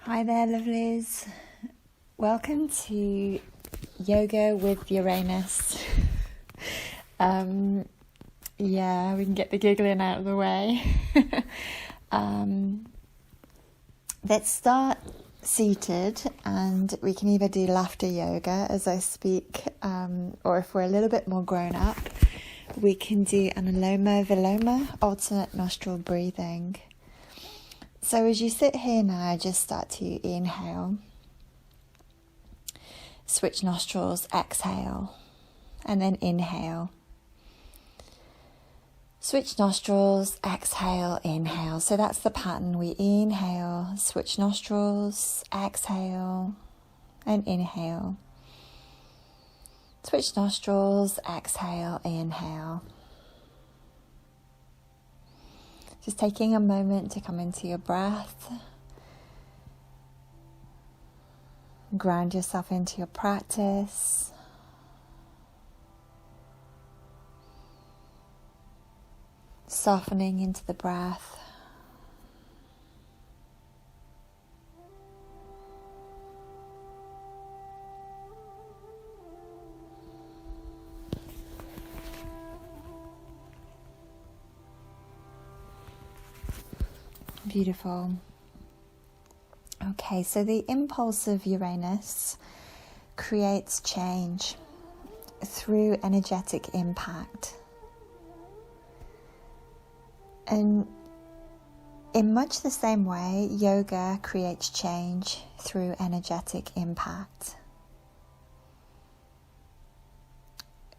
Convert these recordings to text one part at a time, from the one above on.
Hi there, lovelies. Welcome to Yoga with Uranus. We can get the giggling out of the way. Let's start seated, and we can either do laughter yoga as I speak, or if we're a little bit more grown up, we can do Anuloma Viloma, alternate nostril breathing. So as you sit here now, just start to inhale, switch nostrils, exhale, and then inhale. Switch nostrils, exhale, inhale. So that's the pattern. We inhale, switch nostrils, exhale, and inhale. Switch nostrils, exhale, inhale. Just taking a moment to come into your breath. Ground yourself into your practice. Softening into the breath. Beautiful. Okay, so the impulse of Uranus creates change through energetic impact. And in much the same way, yoga creates change through energetic impact.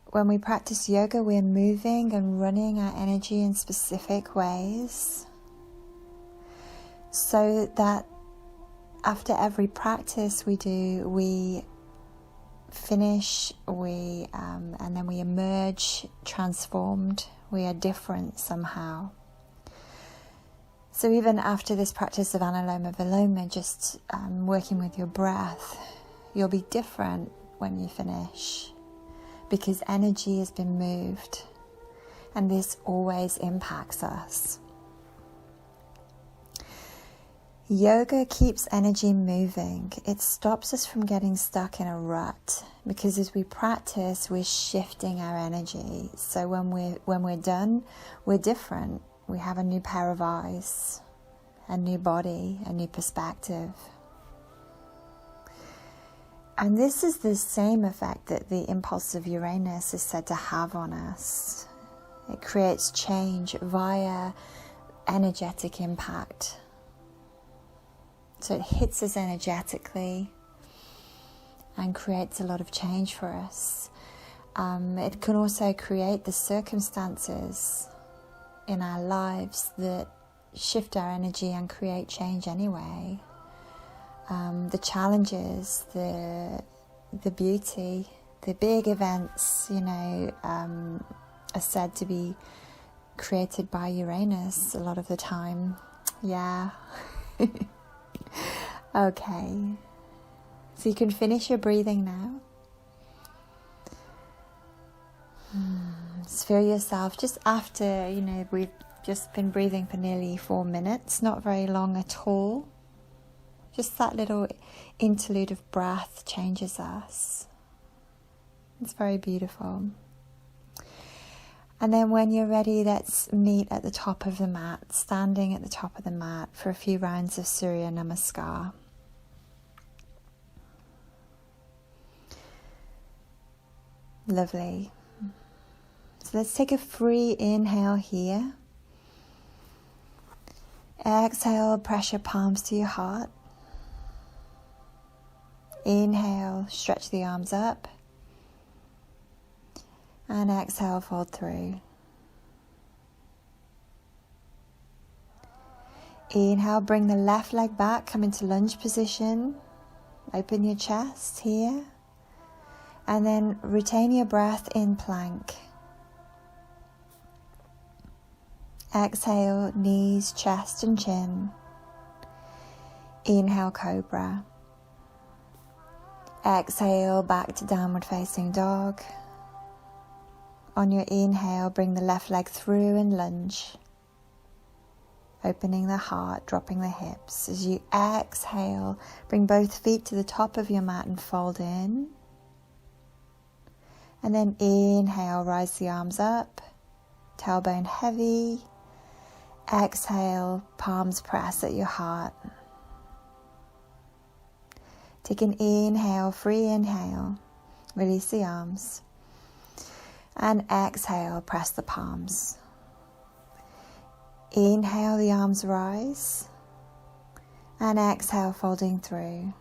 When we practice yoga, we're moving and running our energy in specific ways, so that after every practice we do, we finish, and then we emerge transformed. We are different somehow. So even after this practice of Anuloma Viloma, just working with your breath, you'll be different when you finish, because energy has been moved, and this always impacts us. Yoga keeps energy moving. It stops us from getting stuck in a rut, because as we practice, we're shifting our energy. So when we're done, we're different. We have a new pair of eyes, a new body, a new perspective. And this is the same effect that the impulse of Uranus is said to have on us. It creates change via energetic impact. So it hits us energetically and creates a lot of change for us. It can also create the circumstances in our lives that shift our energy and create change anyway. The challenges, the beauty, the big events, are said to be created by Uranus a lot of the time. Yeah. Okay, so you can finish your breathing now. Just feel yourself just after, we've just been breathing for nearly 4 minutes, not very long at all. Just that little interlude of breath changes us. It's very beautiful. And then when you're ready, let's meet at the top of the mat, standing at the top of the mat for a few rounds of Surya Namaskar. Lovely. So let's take a free inhale here. Exhale, press your palms to your heart. Inhale, stretch the arms up. And exhale, fold through. Inhale, bring the left leg back, come into lunge position. Open your chest here. And then retain your breath in plank. Exhale, knees, chest and chin. Inhale, cobra. Exhale, back to downward facing dog. On your inhale, bring the left leg through and lunge. opening the heart, dropping the hips. As you exhale, bring both feet to the top of your mat and fold in. And then inhale, rise the arms up, tailbone heavy. Exhale, palms press at your heart. Take an inhale, free inhale, release the arms. And exhale, press the palms. Inhale, the arms rise. And exhale, folding through.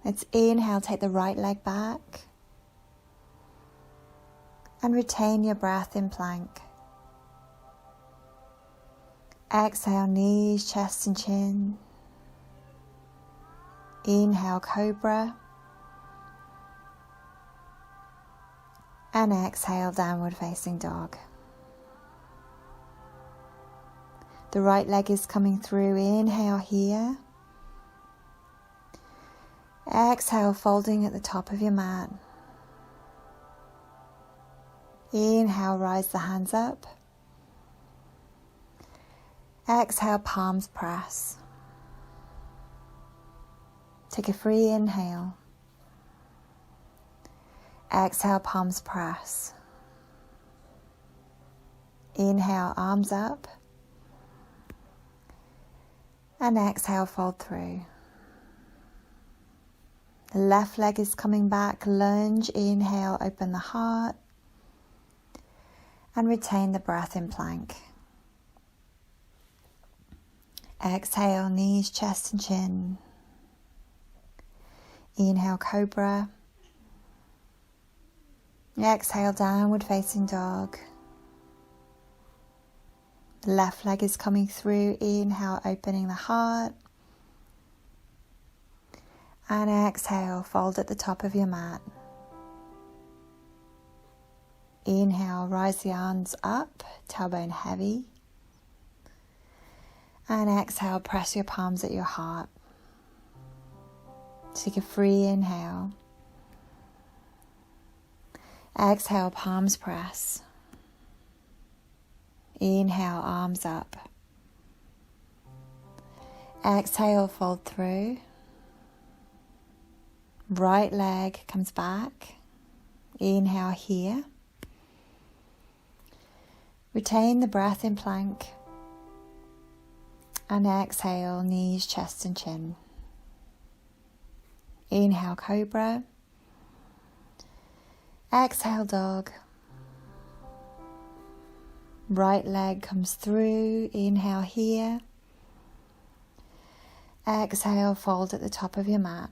Let's inhale, take the right leg back. And retain your breath in plank. Exhale, knees, chest and chin. Inhale, cobra. And exhale, downward facing dog. The right leg is coming through. Inhale here. Exhale, folding at the top of your mat. Inhale, rise the hands up. Exhale, palms press. Take a free inhale. Exhale, palms press. Inhale, arms up. And exhale, fold through. The left leg is coming back. Lunge, inhale, open the heart. And retain the breath in plank. Exhale, knees, chest and chin. Inhale, cobra. Exhale, downward facing dog. The left leg is coming through. Inhale, opening the heart. And exhale, fold at the top of your mat. Inhale, rise the arms up, tailbone heavy. And exhale, press your palms at your heart. Take a free inhale. Exhale, palms press. Inhale, arms up. Exhale, fold through. Right leg comes back. Inhale here. Retain the breath in plank. And exhale, knees, chest and chin. Inhale, cobra. Exhale, dog. Right leg comes through. Inhale here. Exhale, fold at the top of your mat.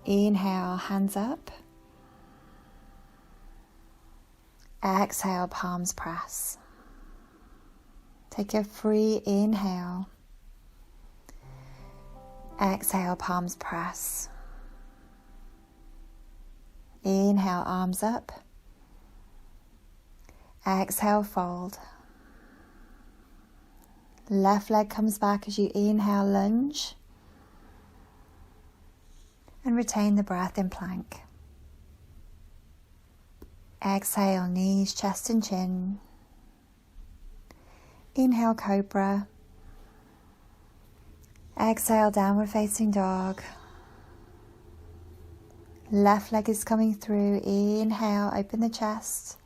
Inhale, hands up. Exhale, palms press. Take a free inhale. Exhale, palms press. Inhale, arms up. Exhale, fold. Left leg comes back as you inhale, lunge. And retain the breath in plank. Exhale, knees, chest and chin. Inhale, cobra. Exhale, downward facing dog. Left leg is coming through. Inhale, open the chest.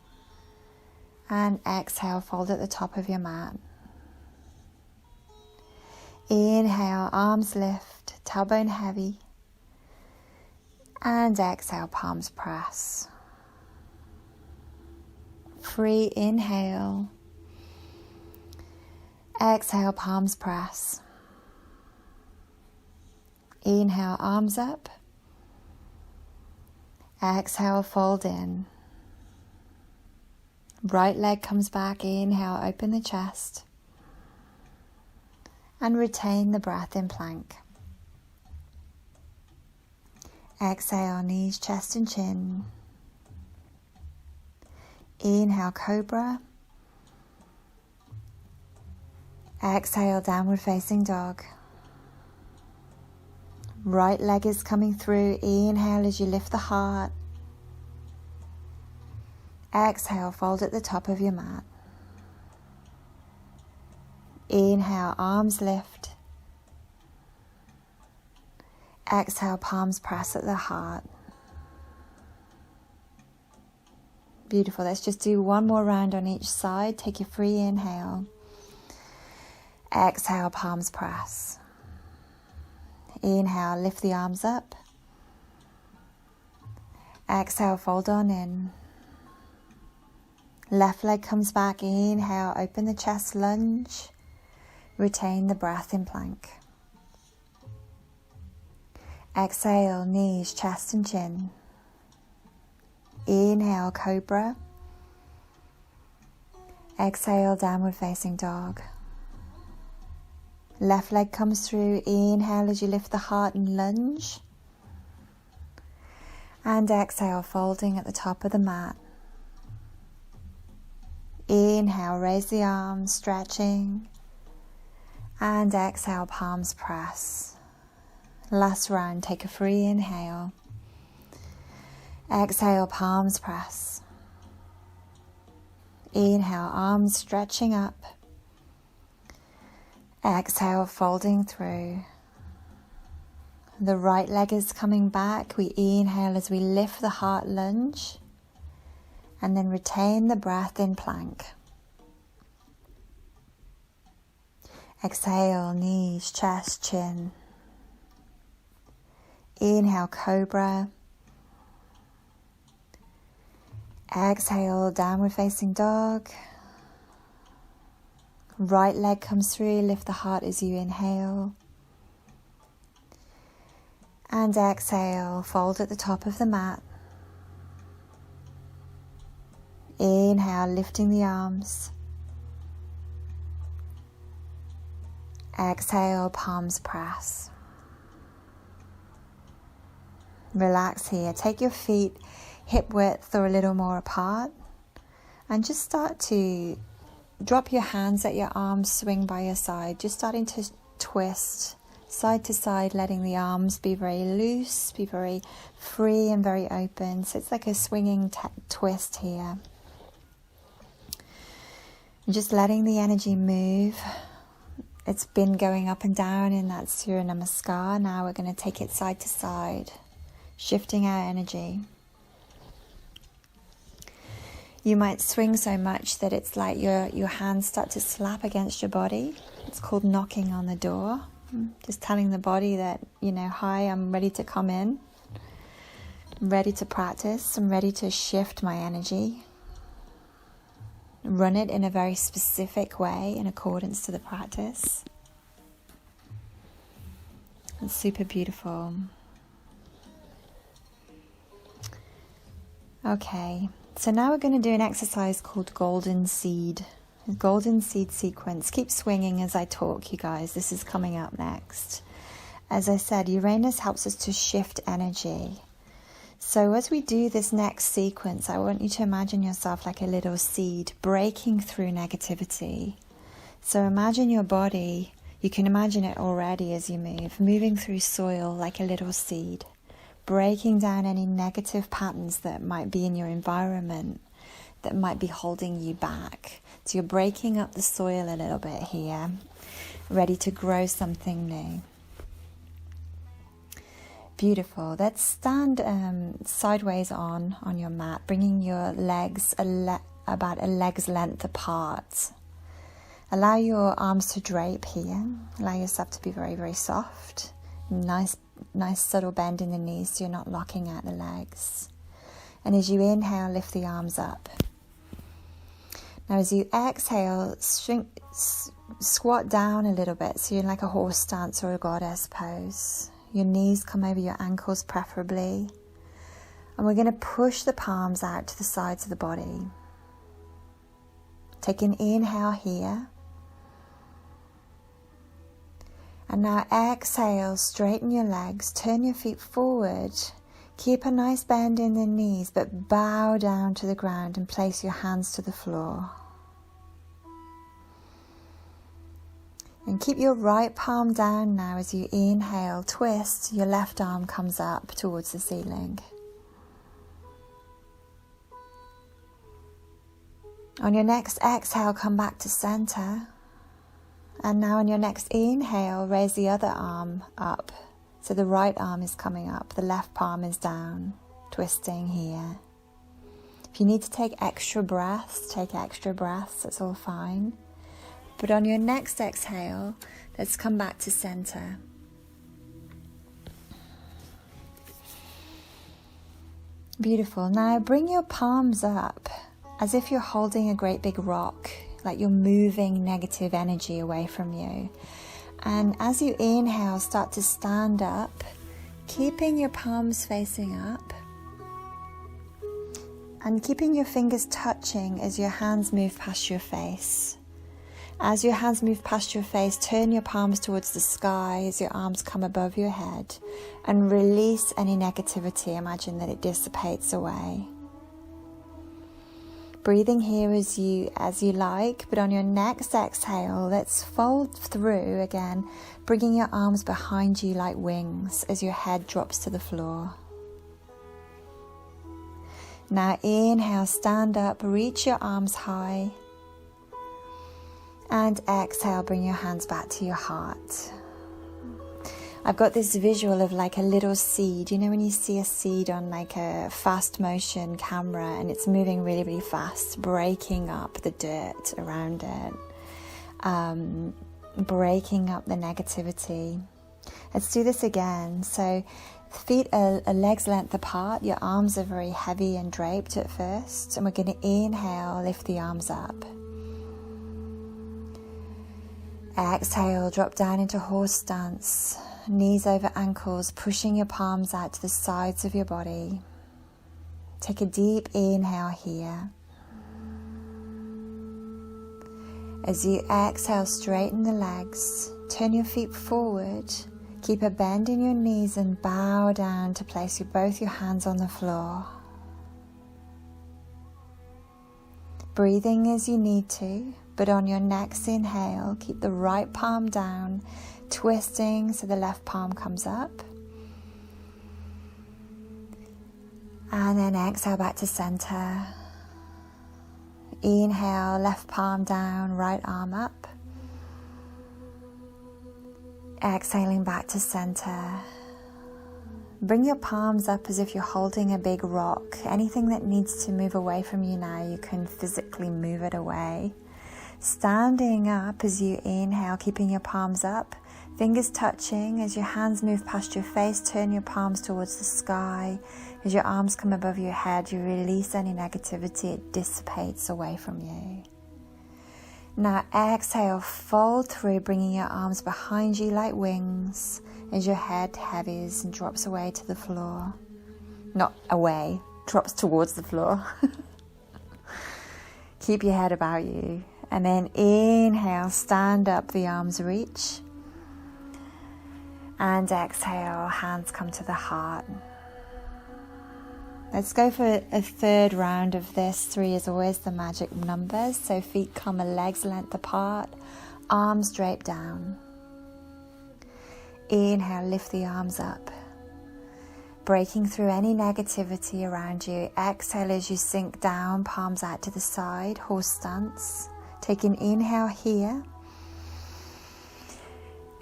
And exhale, fold at the top of your mat. Inhale, arms lift, tailbone heavy. And exhale, palms press. Free inhale. Exhale, palms press. Inhale, arms up. Exhale, fold in. Right leg comes back. Inhale, open the chest. And retain the breath in plank. Exhale, knees, chest and chin. Inhale, cobra. Exhale, downward facing dog. Right leg is coming through. Inhale as you lift the heart. Exhale, fold at the top of your mat. Inhale, arms lift. Exhale, palms press at the heart. Beautiful. Let's just do one more round on each side. Take your free inhale. Exhale, palms press. Inhale, lift the arms up. Exhale, fold on in. Left leg comes back. Inhale, open the chest, lunge. Retain the breath in plank. Exhale, knees, chest and chin. Inhale, cobra. Exhale, downward facing dog. Left leg comes through. Inhale as you lift the heart and lunge. And exhale, folding at the top of the mat. Inhale, raise the arms, stretching. And exhale, palms press. Last round, take a free inhale. Exhale, palms press. Inhale, arms stretching up. Exhale, folding through. The right leg is coming back. We inhale as we lift the heart, lunge. And then retain the breath in plank. Exhale, knees, chest, chin. Inhale, cobra. Exhale, downward facing dog. Right leg comes through, lift the heart as you inhale. And exhale, fold at the top of the mat. Inhale, lifting the arms. Exhale, palms press. Relax here. Take your feet hip width or a little more apart. And just start to drop your hands, let your arms swing by your side. Just starting to twist side to side, letting the arms be very loose, be very free and very open. So it's like a swinging twist here. And just letting the energy move. It's been going up and down in that Surya Namaskar. Now we're going to take it side to side, shifting our energy. You might swing so much that it's like your hands start to slap against your body. It's called knocking on the door. Just telling the body that, hi, I'm ready to come in. I'm ready to practice. I'm ready to shift my energy. Run it in a very specific way in accordance to the practice. It's super beautiful. Okay, so now we're going to do an exercise called Golden Seed. Golden Seed sequence. Keep swinging as I talk, you guys. This is coming up next. As I said, Uranus helps us to shift energy. So as we do this next sequence, I want you to imagine yourself like a little seed breaking through negativity. So imagine your body, you can imagine it already as you move, moving through soil like a little seed, breaking down any negative patterns that might be in your environment, that might be holding you back. So you're breaking up the soil a little bit here, ready to grow something new. Beautiful. Let's stand sideways on your mat, bringing your legs about a leg's length apart. Allow your arms to drape here. Allow yourself to be very, very soft. Nice subtle bend in the knees so you're not locking out the legs. And as you inhale, lift the arms up. Now as you exhale, squat down a little bit so you're in like a horse stance or a goddess pose. Your knees come over your ankles preferably. And we're going to push the palms out to the sides of the body. Take an inhale here. And now exhale, straighten your legs, turn your feet forward. Keep a nice bend in the knees, but bow down to the ground and place your hands to the floor. And keep your right palm down now as you inhale, twist, your left arm comes up towards the ceiling. On your next exhale, come back to center. And now on your next inhale, raise the other arm up. So the right arm is coming up, the left palm is down, twisting here. If you need to take extra breaths, take extra breaths, that's all fine. But on your next exhale, let's come back to center. Beautiful. Now bring your palms up as if you're holding a great big rock, like you're moving negative energy away from you. And as you inhale, start to stand up, keeping your palms facing up and keeping your fingers touching as your hands move past your face. As your hands move past your face, turn your palms towards the sky as your arms come above your head and release any negativity. Imagine that it dissipates away. Breathing here as you like, but on your next exhale, let's fold through again, bringing your arms behind you like wings as your head drops to the floor. Now inhale, stand up, reach your arms high. And exhale, bring your hands back to your heart. I've got this visual of like a little seed. You know when you see a seed on like a fast motion camera and it's moving really, really fast, breaking up the dirt around it, breaking up the negativity. Let's do this again. So feet are legs length apart. Your arms are very heavy and draped at first. And we're going to inhale, lift the arms up. Exhale, drop down into horse stance, knees over ankles, pushing your palms out to the sides of your body. Take a deep inhale here. As you exhale, straighten the legs, turn your feet forward, keep a bend in your knees and bow down to place both your hands on the floor. Breathing as you need to. But on your next inhale, keep the right palm down, twisting so the left palm comes up. And then exhale back to center. Inhale, left palm down, right arm up. Exhaling back to center. Bring your palms up as if you're holding a big rock. Anything that needs to move away from you now, you can physically move it away. Standing up as you inhale, keeping your palms up, fingers touching. As your hands move past your face, turn your palms towards the sky. As your arms come above your head, you release any negativity, it dissipates away from you. Now exhale, fold through, bringing your arms behind you like wings as your head heavies and drops away to the floor. Not away, drops towards the floor. Keep your head about you. And then inhale, stand up, the arms reach. And exhale, hands come to the heart. Let's go for a third round of this. 3 is always the magic number. So feet come a leg's length apart, arms drape down. Inhale, lift the arms up, breaking through any negativity around you. Exhale as you sink down, palms out to the side, horse stance. Take an inhale here.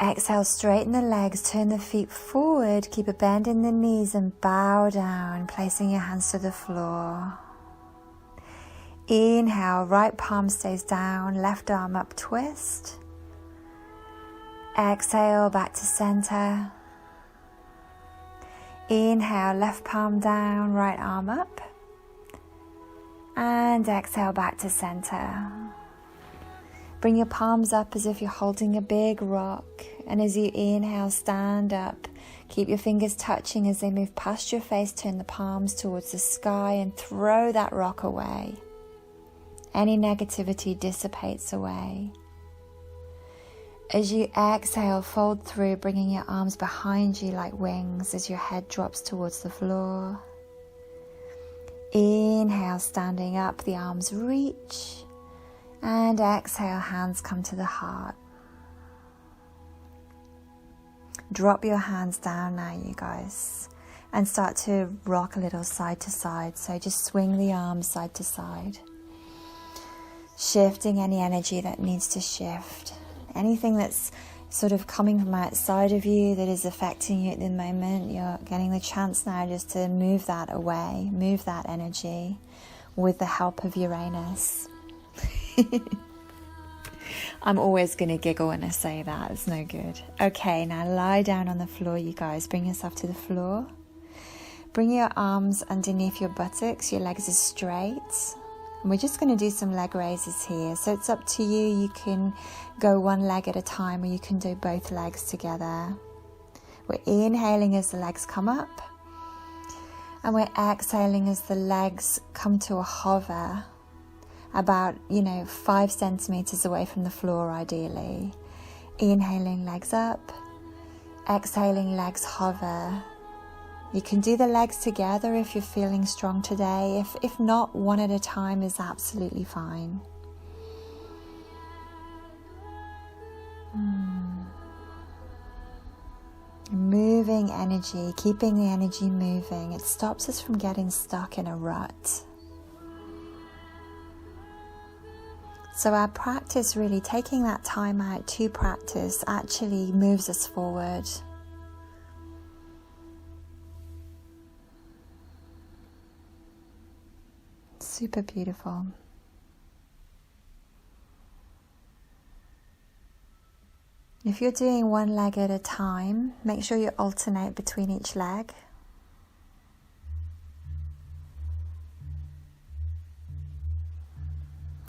Exhale, straighten the legs, turn the feet forward, keep a bend in the knees and bow down, placing your hands to the floor. Inhale, right palm stays down, left arm up, twist. Exhale, back to center. Inhale, left palm down, right arm up. And exhale, back to center. Bring your palms up as if you're holding a big rock. And as you inhale, stand up. Keep your fingers touching as they move past your face. Turn the palms towards the sky and throw that rock away. Any negativity dissipates away. As you exhale, fold through, bringing your arms behind you like wings as your head drops towards the floor. Inhale, standing up, the arms reach. And exhale, hands come to the heart. Drop your hands down now, you guys, and start to rock a little side to side. So just swing the arms side to side, shifting any energy that needs to shift. Anything that's sort of coming from outside of you that is affecting you at the moment, you're getting the chance now just to move that away, move that energy with the help of Uranus. I'm always going to giggle when I say that. It's no good. Okay, now lie down on the floor, you guys. Bring yourself to the floor. Bring your arms underneath your buttocks. Your legs are straight. And we're just going to do some leg raises here. So it's up to you. You can go one leg at a time, or you can do both legs together. We're inhaling as the legs come up. And we're exhaling as the legs come to a hover. About, 5 centimeters away from the floor, ideally. Inhaling, legs up. Exhaling, legs hover. You can do the legs together if you're feeling strong today. If not, one at a time is absolutely fine. Moving energy, keeping the energy moving. It stops us from getting stuck in a rut. So our practice, really taking that time out to practice, actually moves us forward. Super beautiful. If you're doing one leg at a time, make sure you alternate between each leg.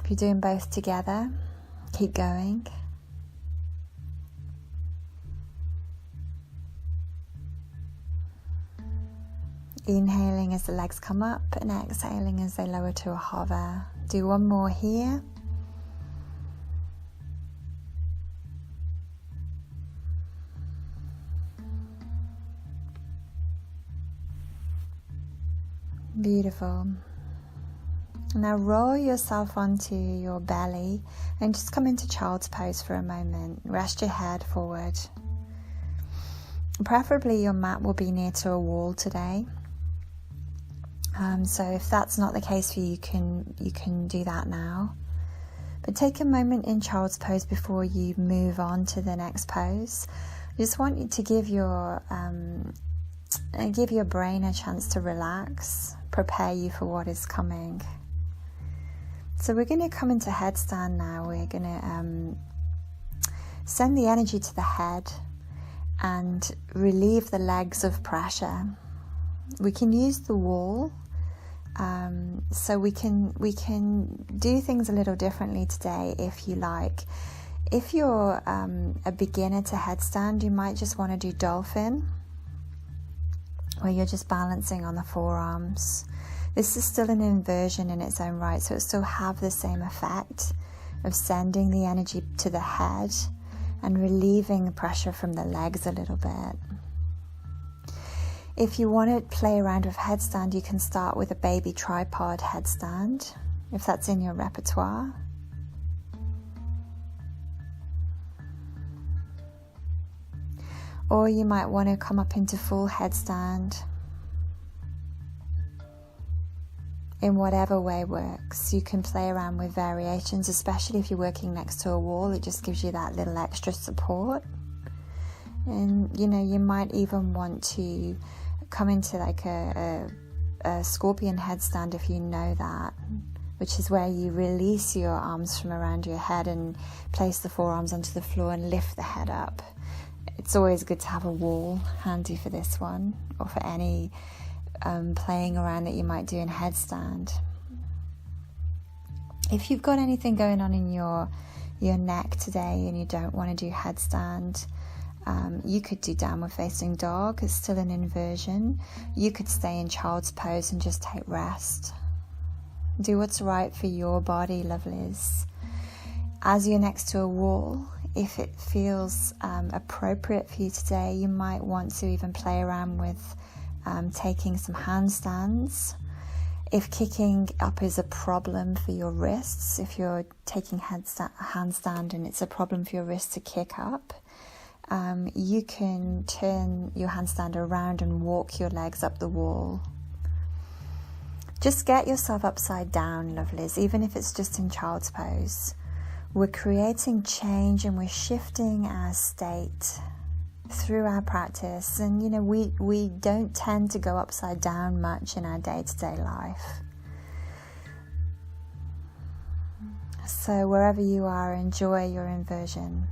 If you're doing both together, keep going. Inhaling as the legs come up and exhaling as they lower to a hover. Do one more here. Beautiful. Now roll yourself onto your belly and just come into child's pose for a moment. Rest your head forward. Preferably your mat will be near to a wall today. So if that's not the case for you, you can do that now. But take a moment in child's pose before you move on to the next pose. I just want you to give your brain a chance to relax, prepare you for what is coming. So we're going to come into headstand now. We're going to send the energy to the head and relieve the legs of pressure. We can use the wall, so we can do things a little differently today if you like. If you're a beginner to headstand, you might just want to do dolphin, where you're just balancing on the forearms. This is still an inversion in its own right, so it still have the same effect of sending the energy to the head and relieving the pressure from the legs a little bit. If you want to play around with headstand, you can start with a baby tripod headstand, if that's in your repertoire. Or you might want to come up into full headstand. In whatever way works. You can play around with variations, especially if you're working next to a wall. It just gives you that little extra support. And you might even want to come into like a scorpion headstand if you know that, which is where you release your arms from around your head and place the forearms onto the floor and lift the head up. It's always good to have a wall handy for this one, or for any playing around that you might do in headstand. If you've got anything going on in your neck today and you don't want to do headstand, you could do downward facing dog. It's still an inversion. You could stay in child's pose and just take rest. Do what's right for your body, lovelies. As you're next to a wall, if it feels appropriate for you today, you might want to even play around with taking some handstands. If kicking up is a problem for your wrists, if you're taking handstand and it's a problem for your wrists to kick up, you can turn your handstand around and walk your legs up the wall. Just get yourself upside down, lovelies, even if it's just in child's pose. we're creating change and we're shifting our state through our practice. And we don't tend to go upside down much in our day-to-day life. So wherever you are, enjoy your inversion.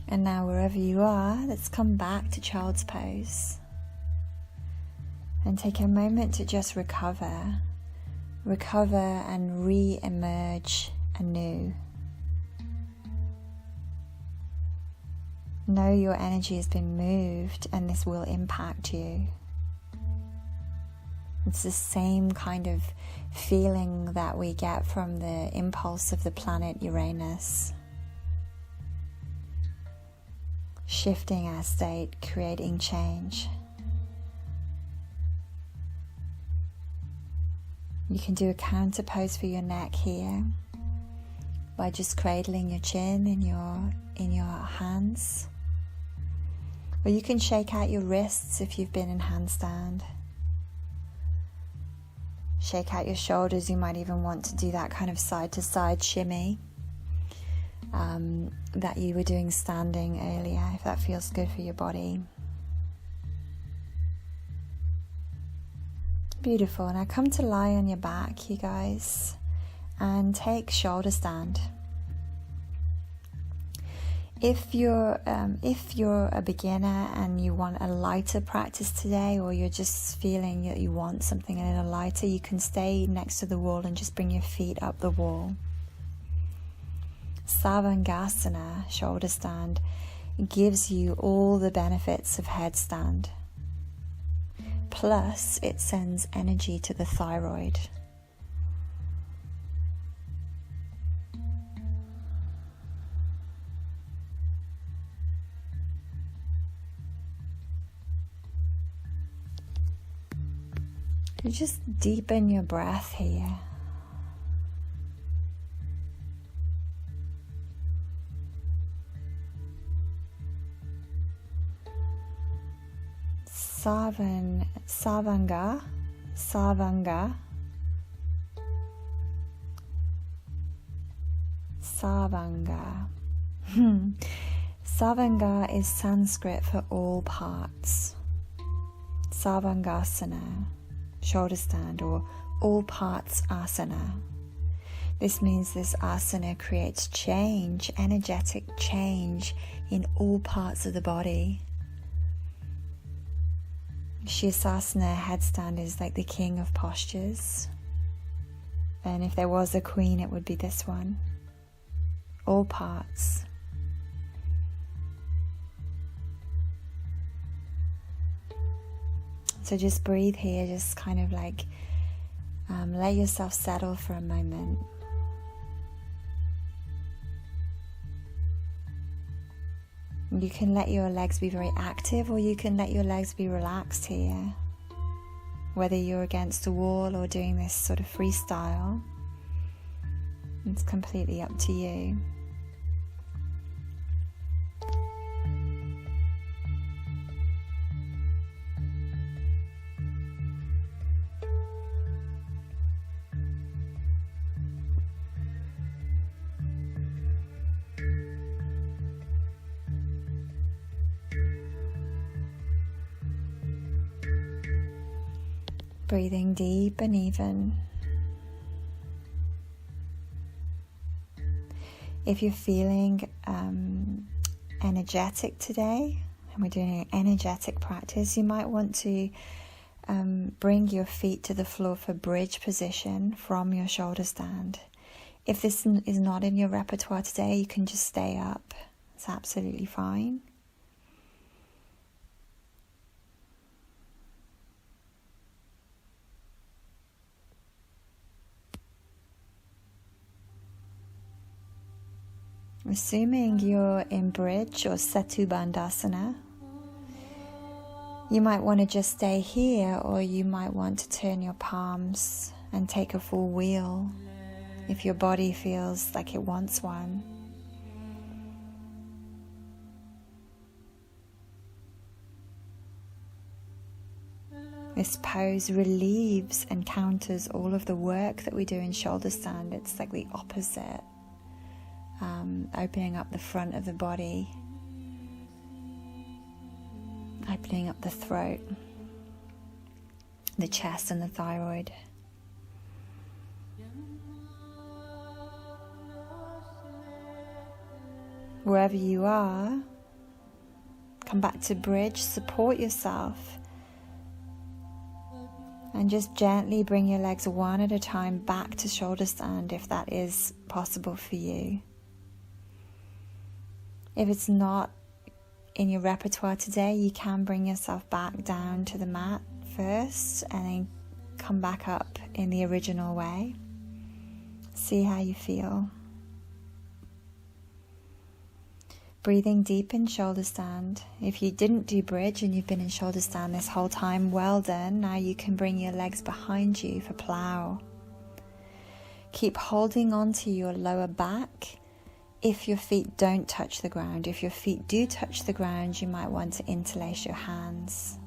And now wherever you are, let's come back to child's pose. And take a moment to just recover and re-emerge anew. Know your energy has been moved and this will impact you. It's the same kind of feeling that we get from the impulse of the planet Uranus. Shifting our state, creating change. You can do a counter pose for your neck here by just cradling your chin in your hands. Or you can shake out your wrists if you've been in handstand. Shake out your shoulders. You might even want to do that kind of side to side shimmy that you were doing standing earlier, if that feels good for your body. Beautiful. Now come to lie on your back, you guys, and take shoulder stand. If you're a beginner and you want a lighter practice today, or you're just feeling that you want something a little lighter, you can stay next to the wall and just bring your feet up the wall. Savangasana, shoulder stand, gives you all the benefits of headstand. Plus, it sends energy to the thyroid. You just deepen your breath here. Savanga. Savanga is Sanskrit for all parts. Savangasana, shoulder stand, or all parts asana. This means this asana creates change, energetic change in all parts of the body. Shirsasana, headstand, is like the king of postures. And if there was a queen, it would be this one. All parts. So just breathe here, just kind of like let yourself settle for a moment. You can let your legs be very active, or you can let your legs be relaxed here. Whether you're against a wall or doing this sort of freestyle, it's completely up to you. Breathing deep and even. If you're feeling energetic today, and we're doing an energetic practice, you might want to bring your feet to the floor for bridge position from your shoulder stand. If this is not in your repertoire today, you can just stay up. It's absolutely fine. Assuming you're in bridge or Setu Bandhasana, You might want to just stay here, or you might want to turn your palms and take a full wheel if your body feels like it wants one. This pose relieves and counters all of the work that we do in shoulder stand. It's like the opposite, opening up the front of the body, opening up the throat, the chest and the thyroid. Wherever you are, come back to bridge, support yourself, and just gently bring your legs one at a time back to shoulder stand if that is possible for you. If it's not in your repertoire today, you can bring yourself back down to the mat first and then come back up in the original way. See how you feel. Breathing deep in shoulder stand. If you didn't do bridge and you've been in shoulder stand this whole time, well done. Now you can bring your legs behind you for plow. Keep holding on to your lower back if your feet don't touch the ground. If your feet do touch the ground, you might want to interlace your hands.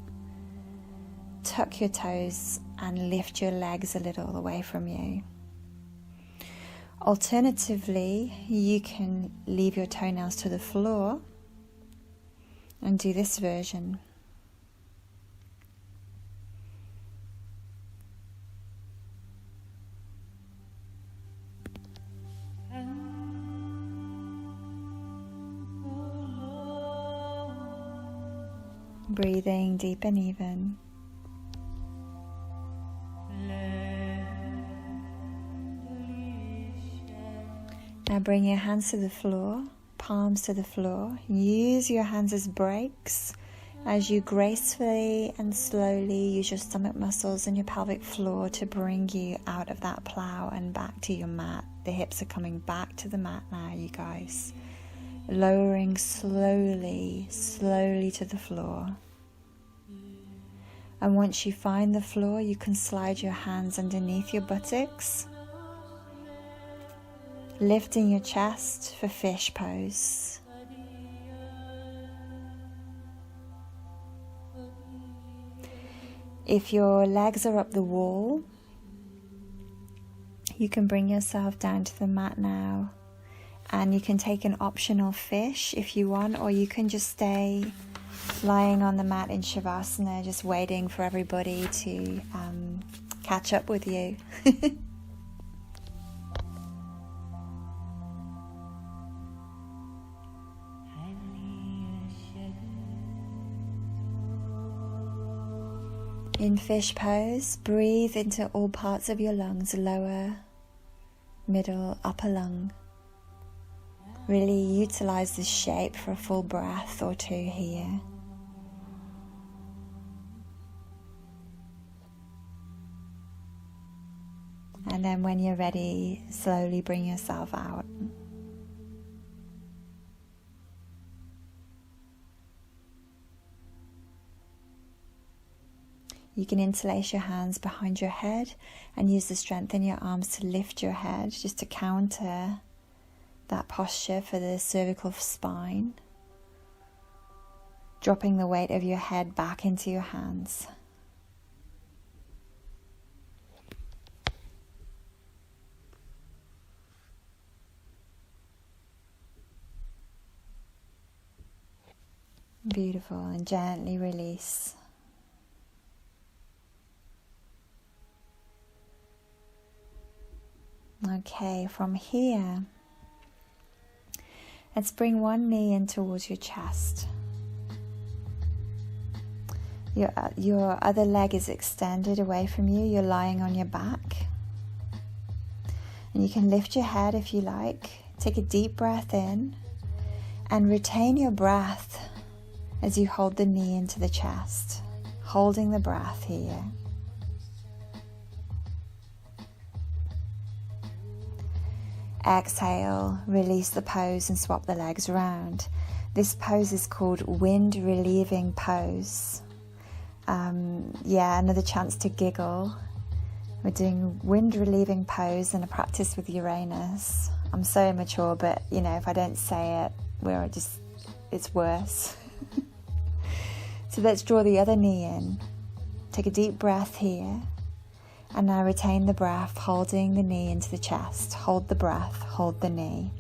Tuck your toes and lift your legs a little away from you. Alternatively, you can leave your toenails to the floor and do this version. Breathing deep and even. Now bring your hands to the floor, palms to the floor. Use your hands as brakes as you gracefully and slowly use your stomach muscles and your pelvic floor to bring you out of that plow and back to your mat. The hips are coming back to the mat now, you guys. Lowering slowly to the floor. And once you find the floor, you can slide your hands underneath your buttocks, lifting your chest for fish pose. If your legs are up the wall, you can bring yourself down to the mat now, and you can take an optional fish if you want, or you can just stay lying on the mat in Shavasana, just waiting for everybody to catch up with you. In fish pose, breathe into all parts of your lungs, lower, middle, upper lung. Really utilize this shape for a full breath or two here. And then when you're ready, slowly bring yourself out. You can interlace your hands behind your head and use the strength in your arms to lift your head, just to counter that posture for the cervical spine. Dropping the weight of your head back into your hands. Beautiful, and gently release. Okay, from here, let's bring one knee in towards your chest. Your other leg is extended away from you. You're lying on your back. And you can lift your head if you like. Take a deep breath in and retain your breath as you hold the knee into the chest, holding the breath here. Exhale, release the pose and swap the legs around. This pose is called wind relieving pose. Another chance to giggle. We're doing wind relieving pose and a practice with Uranus. I'm so immature, but if I don't say it, it's worse. So let's draw the other knee in. Take a deep breath here. And now retain the breath, holding the knee into the chest. Hold the breath, hold the knee.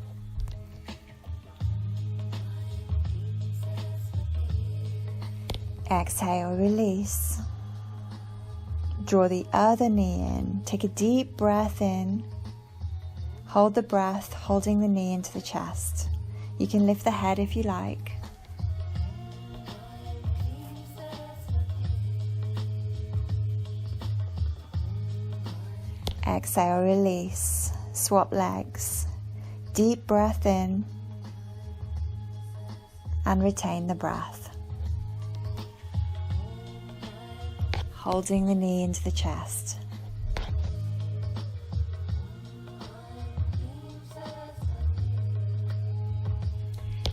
Exhale, release. Draw the other knee in. Take a deep breath in. Hold the breath, holding the knee into the chest. You can lift the head if you like. Exhale, release. Swap legs. Deep breath in. And retain the breath. Holding the knee into the chest.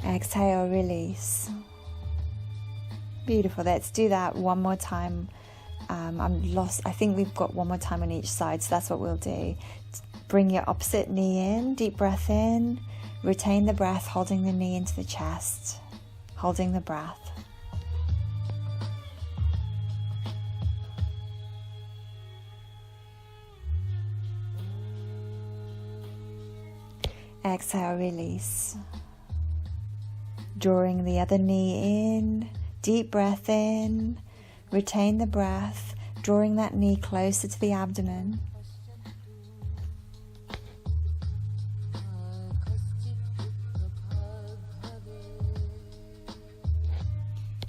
Exhale, release. Beautiful. Let's do that one more time. I'm lost. I think we've got one more time on each side, so that's what we'll do. Bring your opposite knee in. Deep breath in. Retain the breath, holding the knee into the chest. Holding the breath. Exhale, release. Drawing the other knee in. Deep breath in. Retain the breath, drawing that knee closer to the abdomen.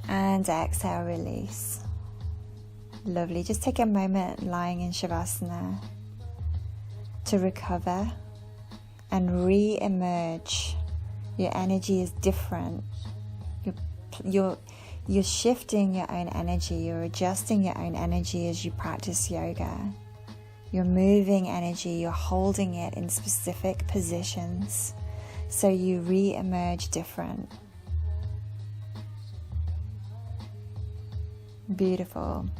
And exhale, release. Lovely. Just take a moment lying in Shavasana to recover and re-emerge. Your energy is different. You're shifting your own energy, you're adjusting your own energy as you practice yoga. You're moving energy, you're holding it in specific positions, so you re-emerge different. Beautiful.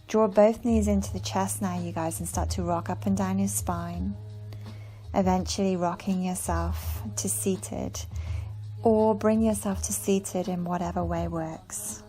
Draw both knees into the chest now, you guys, and start to rock up and down your spine, eventually rocking yourself to seated. Or bring yourself to seated in whatever way works.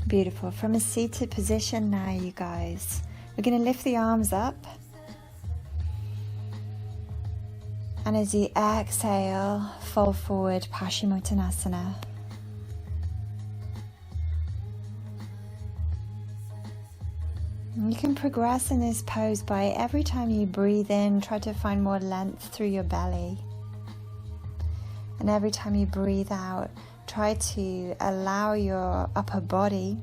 Beautiful. From a seated position now, you guys, we're going to lift the arms up. And as you exhale, fold forward, Paschimottanasana. You can progress in this pose by every time you breathe in, try to find more length through your belly. And every time you breathe out, try to allow your upper body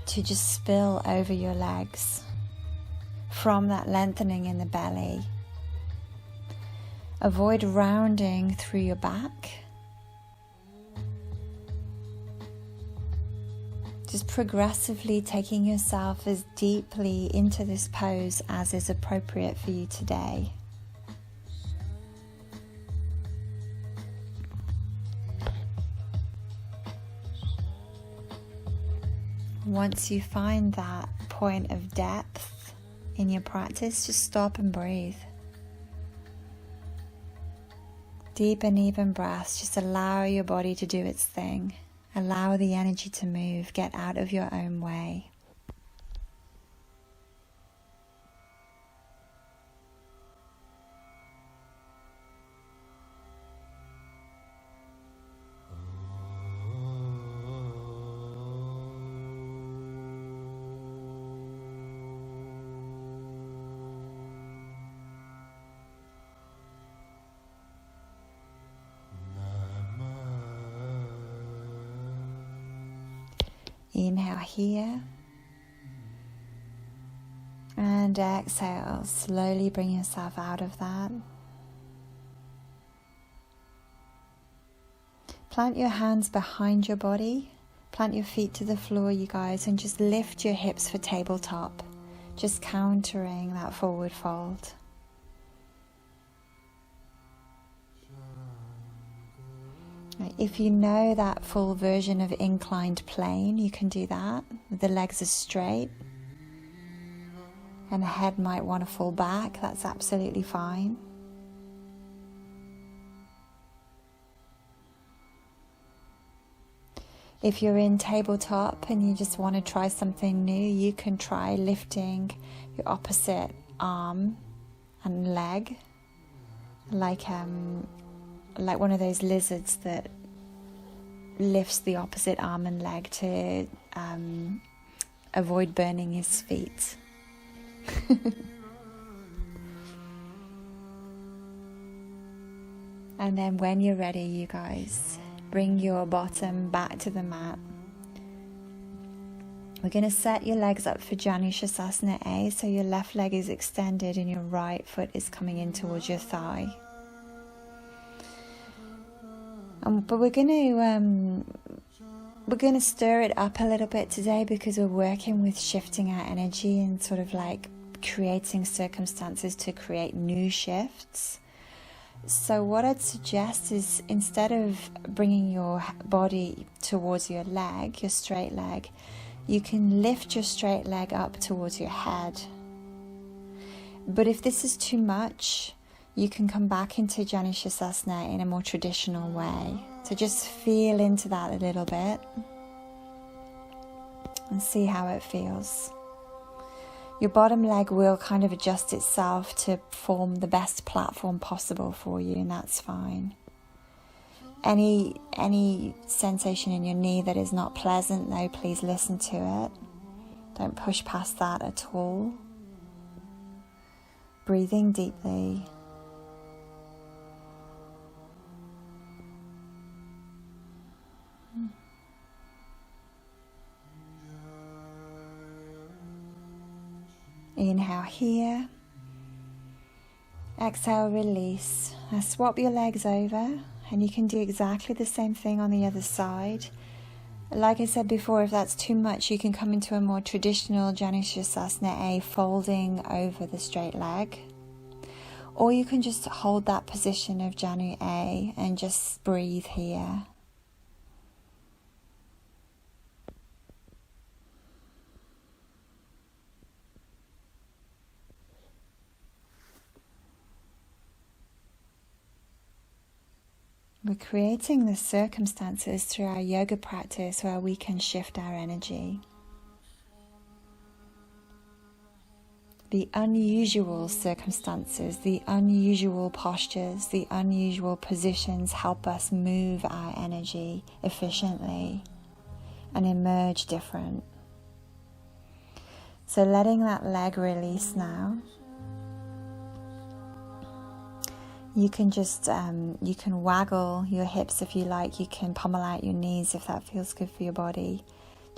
to just spill over your legs from that lengthening in the belly. Avoid rounding through your back. Just progressively taking yourself as deeply into this pose as is appropriate for you today. Once you find that point of depth in your practice, just stop and breathe. Deep and even breaths. Just allow your body to do its thing. Allow the energy to move. Get out of your own way. Inhale here and exhale. Slowly bring yourself out of that. Plant your hands behind your body Plant your feet to the floor, you guys, and just lift your hips for tabletop, just countering that forward fold. If you know that full version of inclined plane, you can do that. The legs are straight and the head might want to fall back. That's absolutely fine. If you're in tabletop and you just want to try something new, you can try lifting your opposite arm and leg, like one of those lizards that lifts the opposite arm and leg to avoid burning his feet. And then when you're ready, you guys, bring your bottom back to the mat. We're going to set your legs up for Janu Shasasana A, so your left leg is extended and your right foot is coming in towards your thigh. But we're going to stir it up a little bit today because we're working with shifting our energy and sort of like creating circumstances to create new shifts. So what I'd suggest is, instead of bringing your body towards your leg, your straight leg, you can lift your straight leg up towards your head. But if this is too much, you can come back into Janu Shasasana in a more traditional way. So just feel into that a little bit and see how it feels. Your bottom leg will kind of adjust itself to form the best platform possible for you, and that's fine. Any sensation in your knee that is not pleasant, though, please listen to it. Don't push past that at all. Breathing deeply. Inhale here. Exhale, release. Now swap your legs over, and you can do exactly the same thing on the other side. Like I said before, if that's too much, you can come into a more traditional Janu Shasasana A, folding over the straight leg. Or you can just hold that position of Janu A and just breathe here. We're creating the circumstances through our yoga practice where we can shift our energy. The unusual circumstances, the unusual postures, the unusual positions help us move our energy efficiently and emerge different. So letting that leg release now. You can just, you can waggle your hips if you like. You can pummel out your knees if that feels good for your body.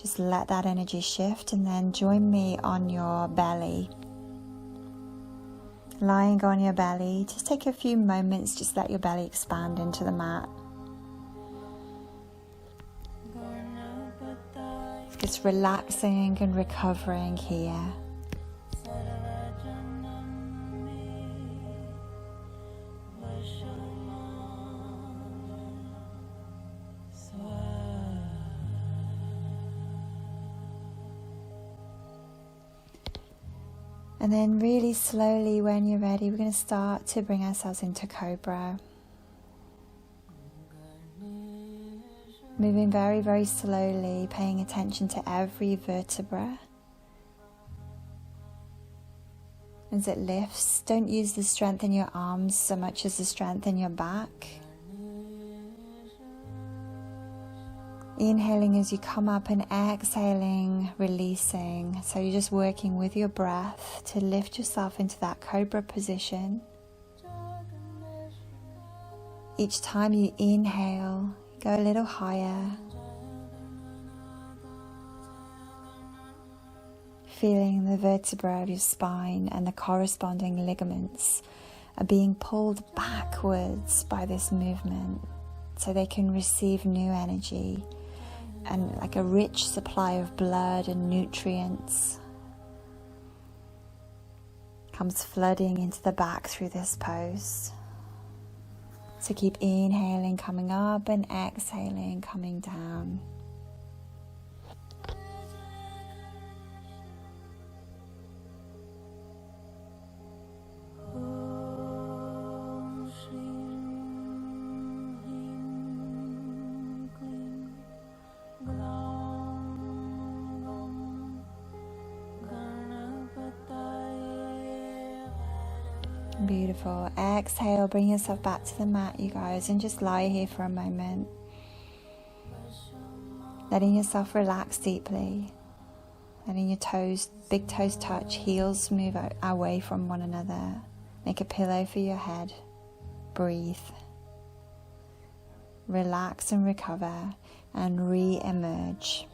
Just let that energy shift, and then join me on your belly. Lying on your belly, just take a few moments, just let your belly expand into the mat. Just relaxing and recovering here. And then really slowly, when you're ready, we're going to start to bring ourselves into Cobra. Moving very, very slowly, paying attention to every vertebra as it lifts. Don't use the strength in your arms so much as the strength in your back. Inhaling as you come up and exhaling, releasing. So you're just working with your breath to lift yourself into that Cobra position. Each time you inhale, go a little higher. Feeling the vertebra of your spine and the corresponding ligaments are being pulled backwards by this movement so they can receive new energy. and like a rich supply of blood and nutrients comes flooding into the back through this pose. So keep inhaling, coming up, and exhaling, coming down. Beautiful. Exhale, bring yourself back to the mat, you guys, and just lie here for a moment. Letting yourself relax deeply. Letting your toes, big toes touch, heels move away from one another. Make a pillow for your head. Breathe. Relax and recover and re-emerge.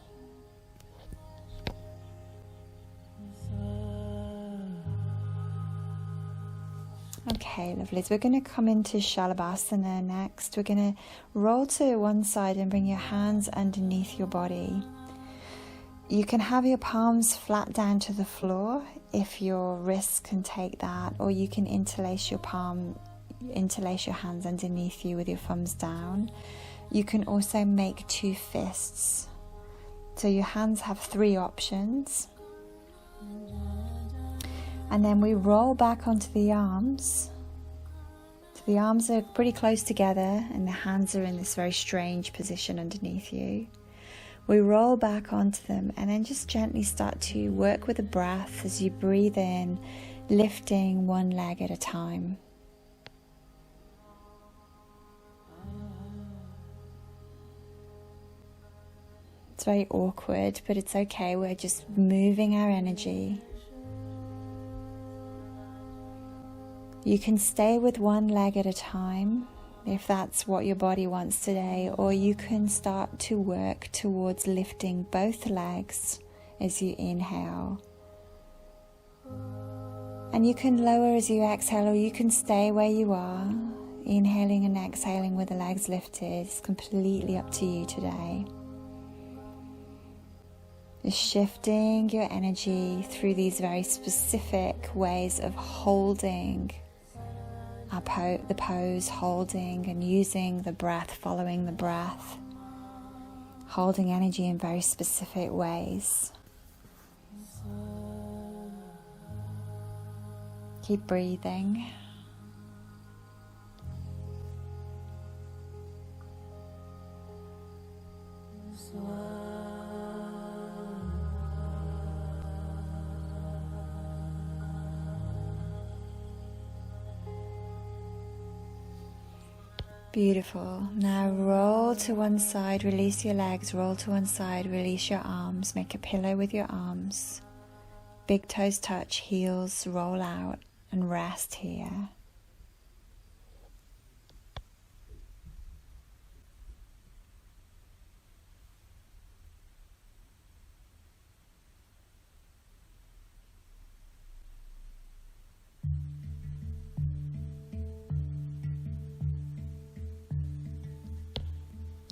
Okay, lovely. So we're going to come into Shalabhasana next. We're going to roll to one side and bring your hands underneath your body. You can have your palms flat down to the floor if your wrists can take that, or you can interlace your hands underneath you with your thumbs down. You can also make two fists. So your hands have three options. And then we roll back onto the arms. So the arms are pretty close together and the hands are in this very strange position underneath you. We roll back onto them and then just gently start to work with the breath as you breathe in, lifting one leg at a time. It's very awkward, but it's okay. We're just moving our energy. You can stay with one leg at a time if that's what your body wants today, or you can start to work towards lifting both legs as you inhale. And you can lower as you exhale, or you can stay where you are, inhaling and exhaling with the legs lifted. It's completely up to you today. Just shifting your energy through these very specific ways of holding the pose, holding and using the breath, following the breath, holding energy in very specific ways. Keep breathing. Beautiful. Now roll to one side, release your legs, roll to one side, release your arms, make a pillow with your arms. Big toes touch, heels roll out, and rest here.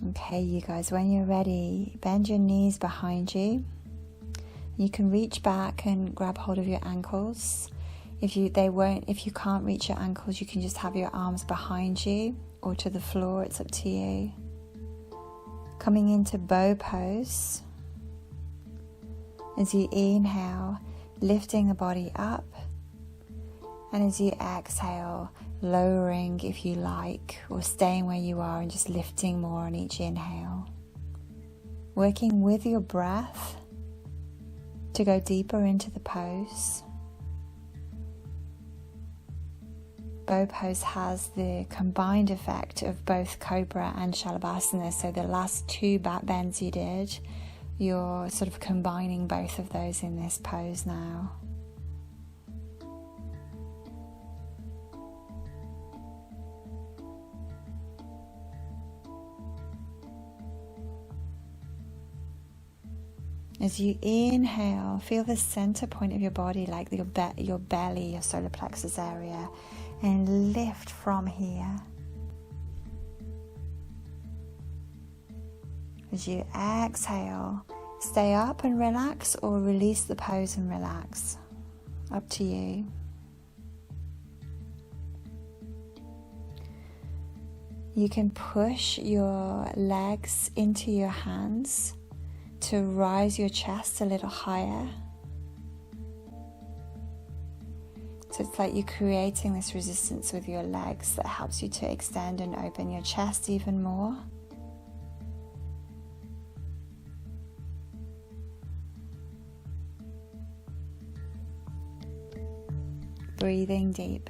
Okay, you guys, when you're ready, bend your knees behind you. You can reach back and grab hold of your ankles. If you can't reach your ankles, you can just have your arms behind you or to the floor. It's up to you. Coming into bow pose. As you inhale, lifting the body up, and as you exhale, lowering if you like, or staying where you are and just lifting more on each inhale. Working with your breath to go deeper into the pose. Bow pose has the combined effect of both Cobra and Shalabhasana, so the last two back bends you did, you're sort of combining both of those in this pose now. As you inhale, feel the center point of your body, like your belly, your solar plexus area, and lift from here. As you exhale, stay up and relax, or release the pose and relax. Up to you. You can push your legs into your hands to rise your chest a little higher. So it's like you're creating this resistance with your legs that helps you to extend and open your chest even more. Breathing deep.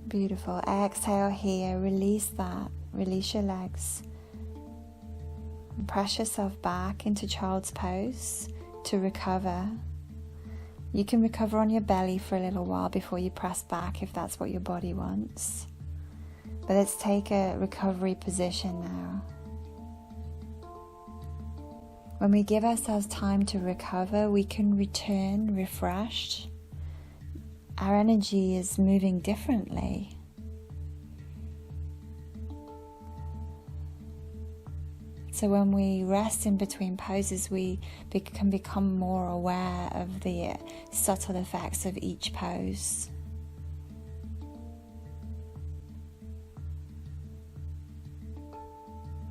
Beautiful. Exhale here. Release that. Release your legs. And press yourself back into child's pose to recover. You can recover on your belly for a little while before you press back if that's what your body wants. But let's take a recovery position now. When we give ourselves time to recover, we can return refreshed. Our energy is moving differently. So when we rest in between poses, we can become more aware of the subtle effects of each pose.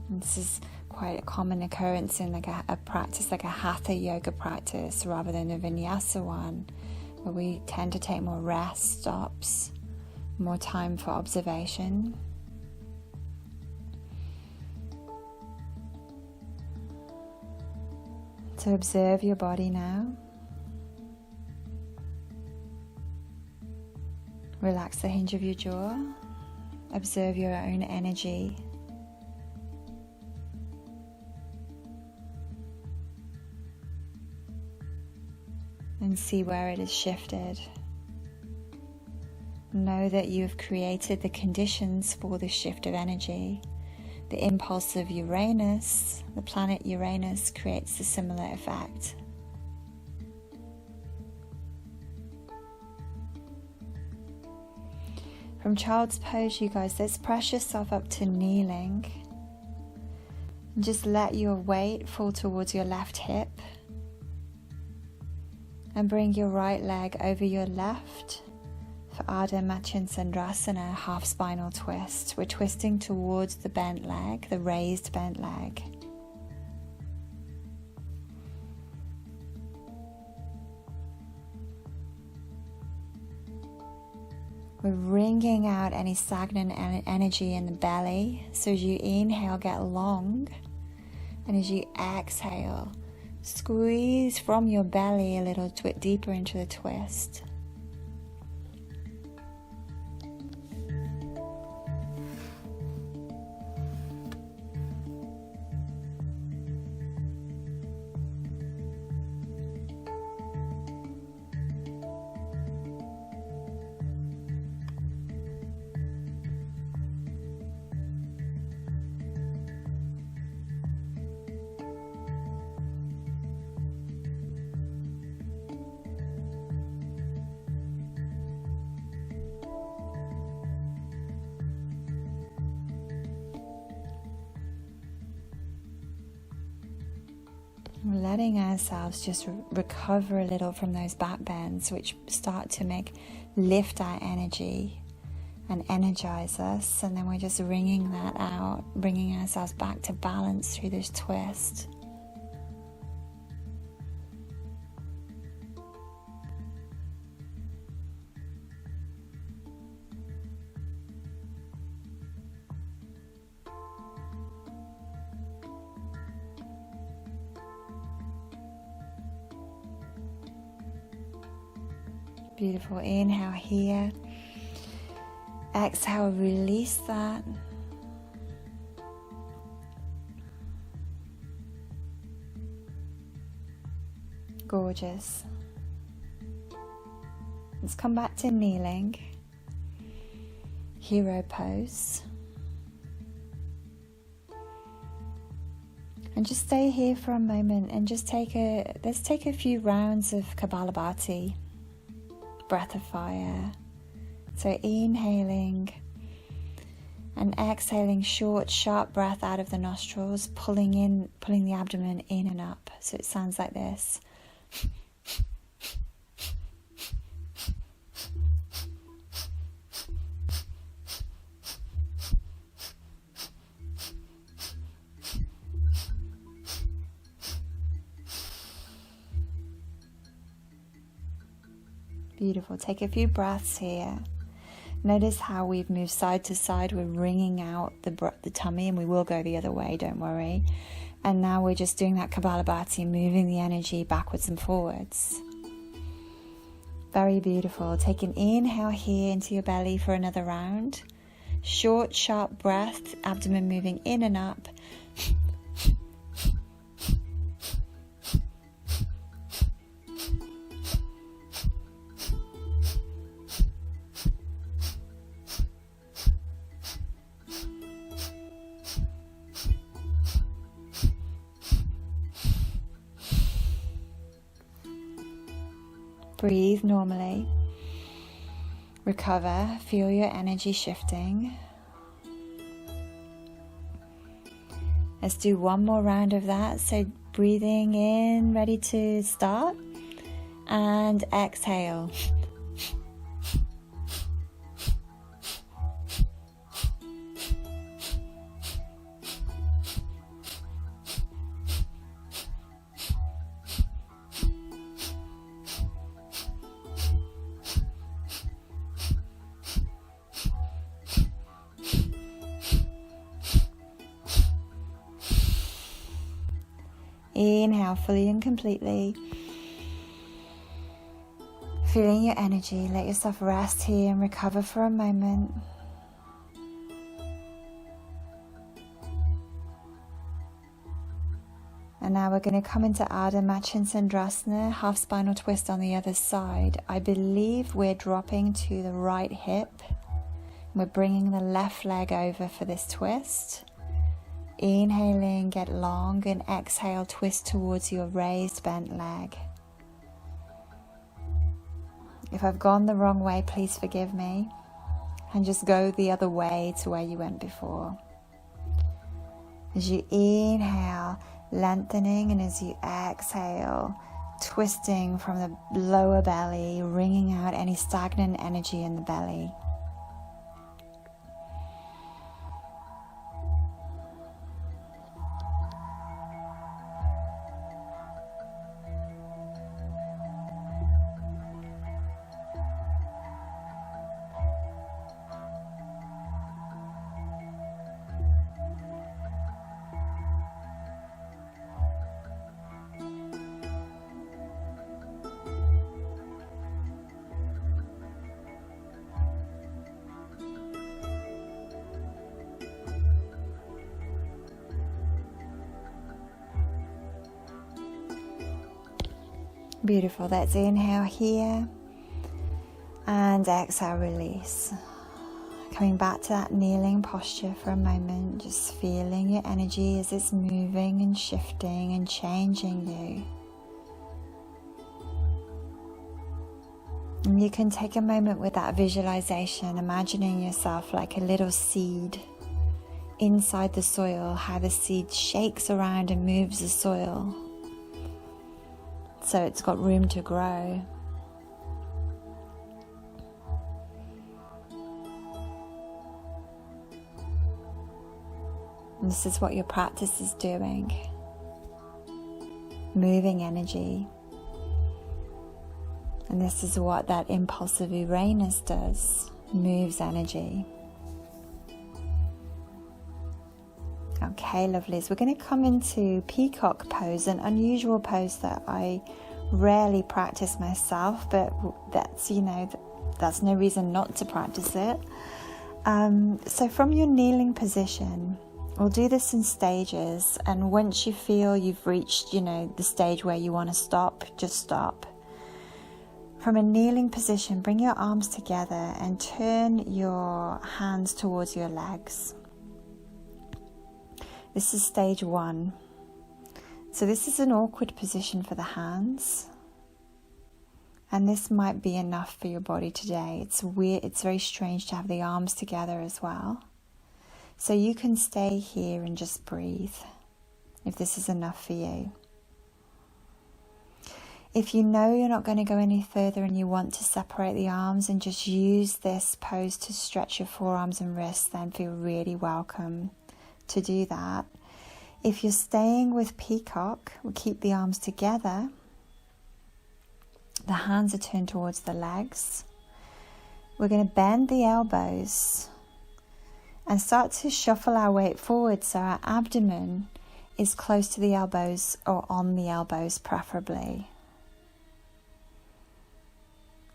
And this is quite a common occurrence in like a practice, like a hatha yoga practice rather than a vinyasa one, where we tend to take more rest stops, more time for observation. So observe your body now. Relax the hinge of your jaw. Observe your own energy. And see where it has shifted. Know that you have created the conditions for this shift of energy. The impulse of Uranus, the planet Uranus, creates a similar effect. From child's pose, you guys, let's press yourself up to kneeling. And just let your weight fall towards your left hip. And bring your right leg over your left for Ardha Matsyendrasana, half spinal twist. We're twisting towards the bent leg, the raised bent leg. We're wringing out any stagnant energy in the belly. So as you inhale, get long. And as you exhale, squeeze from your belly a little bit deeper into the twist. We're letting ourselves just recover a little from those back bends, which start to lift our energy and energize us. And then we're just wringing that out, bringing ourselves back to balance through this twist. Beautiful. Inhale here. Exhale, release that. Gorgeous. Let's come back to kneeling. Hero pose. And just stay here for a moment and just let's take a few rounds of Kapalabhati, breath of fire. So inhaling and exhaling, short, sharp breath out of the nostrils, pulling the abdomen in and up. So it sounds like this. Beautiful. Take a few breaths here. Notice how we've moved side to side. We're wringing out the tummy, and we will go the other way, don't worry. And now we're just doing that Kapalabhati, moving the energy backwards and forwards. Very beautiful. Take an inhale here into your belly for another round. Short, sharp breath, abdomen moving in and up. Breathe normally. Recover. Feel your energy shifting. Let's do one more round of that. So breathing in, ready to start. And exhale. Inhale fully and completely. Feeling your energy. Let yourself rest here and recover for a moment. And now we're going to come into Ardha Matsyendrasana, half spinal twist on the other side. I believe we're dropping to the right hip. We're bringing the left leg over for this twist. Inhaling, get long, and exhale, twist towards your raised bent leg. If I've gone the wrong way, please forgive me. And just go the other way to where you went before. As you inhale, lengthening, and as you exhale, twisting from the lower belly, wringing out any stagnant energy in the belly. Beautiful. Let's inhale here and exhale, release. Coming back to that kneeling posture for a moment, just feeling your energy as it's moving and shifting and changing you. And you can take a moment with that visualization, imagining yourself like a little seed inside the soil, how the seed shakes around and moves the soil. So it's got room to grow. And this is what your practice is doing. Moving energy. And this is what that impulse of Uranus does. Moves energy. Okay, lovelies, we're going to come into peacock pose, an unusual pose that I rarely practice myself, but that's, that's no reason not to practice it. So from your kneeling position, we'll do this in stages, and once you feel you've reached, the stage where you want to stop, just stop. From a kneeling position, bring your arms together and turn your hands towards your legs. This is stage 1. So this is an awkward position for the hands. And this might be enough for your body today. It's weird, it's very strange to have the arms together as well. So you can stay here and just breathe if this is enough for you. If you know you're not going to go any further and you want to separate the arms and just use this pose to stretch your forearms and wrists, then feel really welcome to do that. If you're staying with peacock, we'll keep the arms together. The hands are turned towards the legs. We're going to bend the elbows and start to shuffle our weight forward so our abdomen is close to the elbows or on the elbows preferably.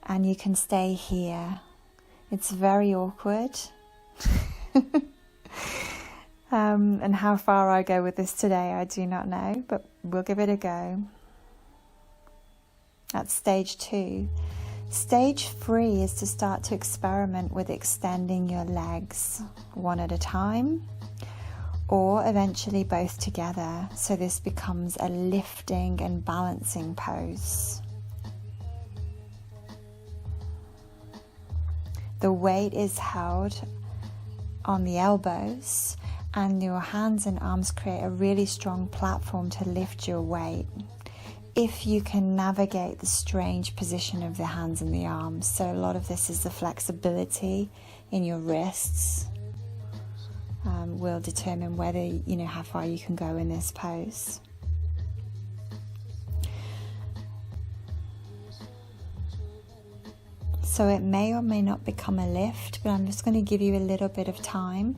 And you can stay here. It's very awkward. And how far I go with this today, I do not know, but we'll give it a go. That's stage 2. Stage 3 is to start to experiment with extending your legs one at a time, or eventually both together. So this becomes a lifting and balancing pose. The weight is held on the elbows, and your hands and arms create a really strong platform to lift your weight. If you can navigate the strange position of the hands and the arms. So a lot of this is the flexibility in your wrists will determine whether, how far you can go in this pose. So it may or may not become a lift, but I'm just going to give you a little bit of time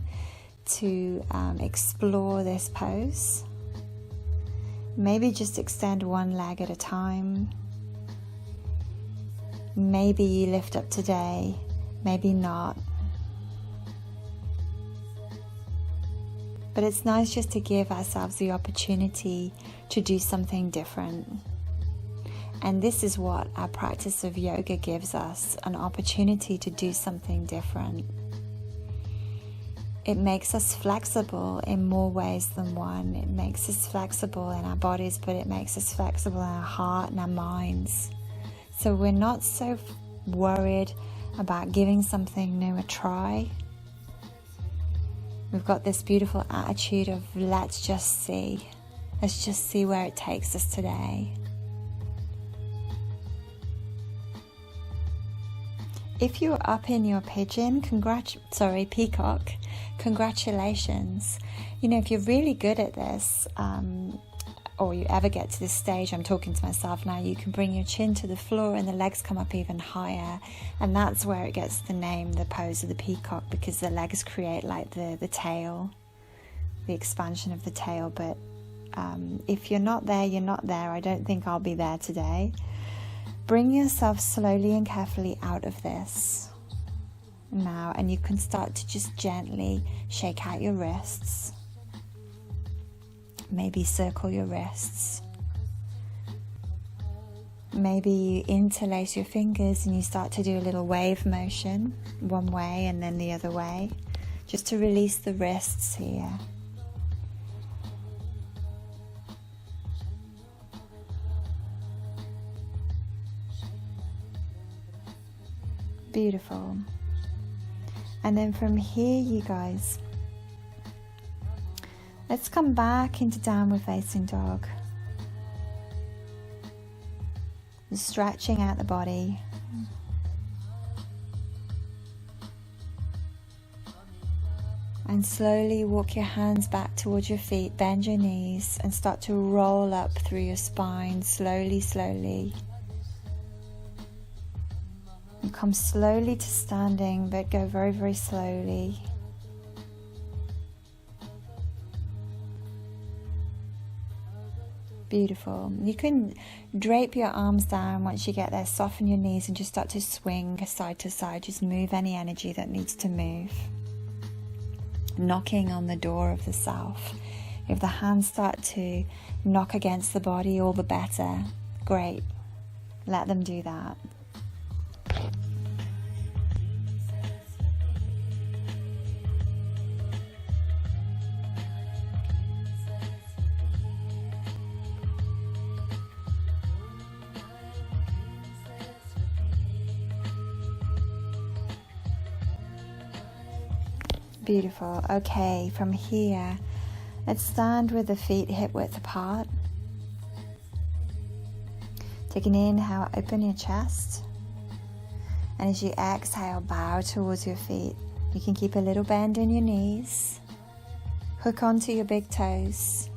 to explore this pose. Maybe just extend one leg at a time. Maybe you lift up today, maybe not. But it's nice just to give ourselves the opportunity to do something different. And this is what our practice of yoga gives us, an opportunity to do something different. It makes us flexible in more ways than one. It makes us flexible in our bodies, but it makes us flexible in our heart and our minds. So we're not so worried about giving something new a try. We've got this beautiful attitude of let's just see. Let's just see where it takes us today. If you're up in your peacock, congratulations. If you're really good at this, or you ever get to this stage, I'm talking to myself now, you can bring your chin to the floor and the legs come up even higher. And that's where it gets the name, the pose of the peacock, because the legs create like the tail, the expansion of the tail. But if you're not there, you're not there. I don't think I'll be there today. Bring yourself slowly and carefully out of this now, and you can start to just gently shake out your wrists. Maybe circle your wrists. Maybe you interlace your fingers and you start to do a little wave motion, one way and then the other way, just to release the wrists here. Beautiful. And then from here, you guys, let's come back into downward facing dog. Stretching out the body. And slowly walk your hands back towards your feet, bend your knees and start to roll up through your spine, slowly, slowly. And come slowly to standing, but go very, very slowly. Beautiful. You can drape your arms down once you get there, soften your knees and just start to swing side to side. Just move any energy that needs to move. Knocking on the door of the self. If the hands start to knock against the body, all the better. Great. Let them do that. Beautiful. Okay, from here, let's stand with the feet hip width apart. Take an inhale, open your chest. And as you exhale, bow towards your feet. You can keep a little bend in your knees. Hook onto your big toes.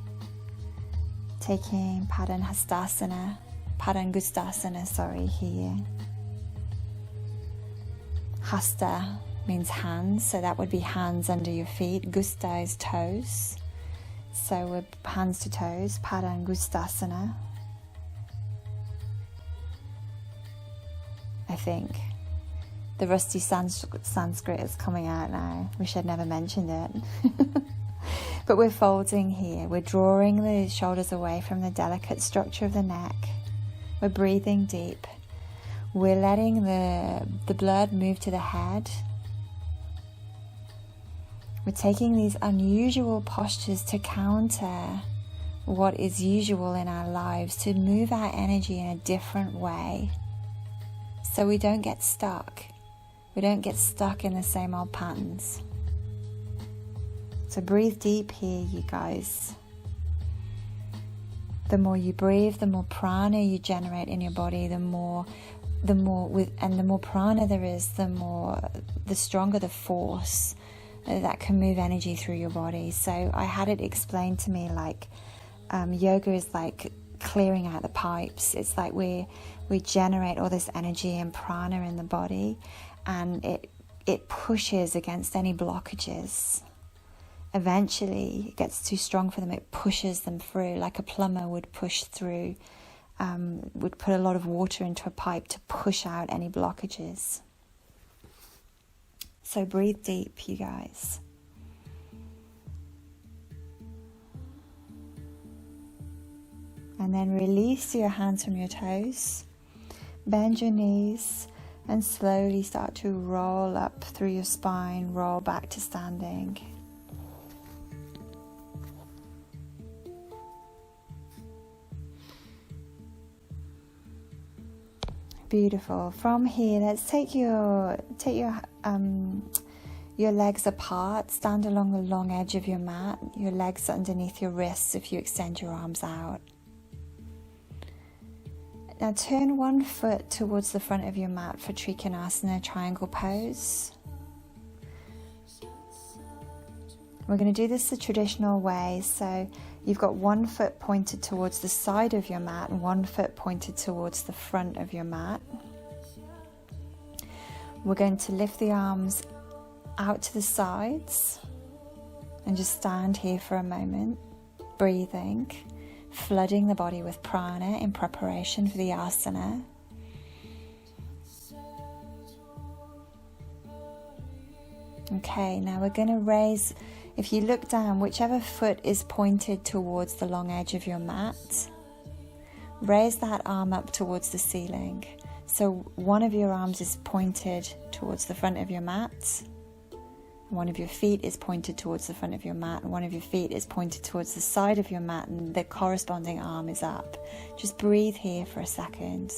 Taking Padangustasana here. Hasta means hands, so that would be hands under your feet. Gusta is toes, so with hands to toes, Padangustasana. I think the rusty Sanskrit is coming out now. Wish I'd never mentioned it. But we're folding here. We're drawing the shoulders away from the delicate structure of the neck. We're breathing deep. We're letting the blood move to the head. We're taking these unusual postures to counter what is usual in our lives, to move our energy in a different way so we don't get stuck. We don't get stuck in the same old patterns. So breathe deep here, you guys. The more you breathe, the more prana you generate in your body, the more prana there is, the stronger the force that can move energy through your body. So I had it explained to me like yoga is like clearing out the pipes. It's like we generate all this energy and prana in the body, and it pushes against any blockages. Eventually it gets too strong for them, it pushes them through, like a plumber would push through, would put a lot of water into a pipe to push out any blockages. So breathe deep, you guys. And then release your hands from your toes. Bend your knees and slowly start to roll up through your spine, roll back to standing. Beautiful. From here, let's take your legs apart. Stand along the long edge of your mat. Your legs underneath your wrists if you extend your arms out. Now turn one foot towards the front of your mat for Trikonasana, triangle pose. We're going to do this the traditional way. So you've got one foot pointed towards the side of your mat and one foot pointed towards the front of your mat. We're going to lift the arms out to the sides and just stand here for a moment, breathing, flooding the body with prana in preparation for the asana. Okay, now we're going to raise. If you look down, whichever foot is pointed towards the long edge of your mat, raise that arm up towards the ceiling. So one of your arms is pointed towards the front of your mat, one of your feet is pointed towards the front of your mat, and one of your feet is pointed towards the side of your mat, and the corresponding arm is up. Just breathe here for a second.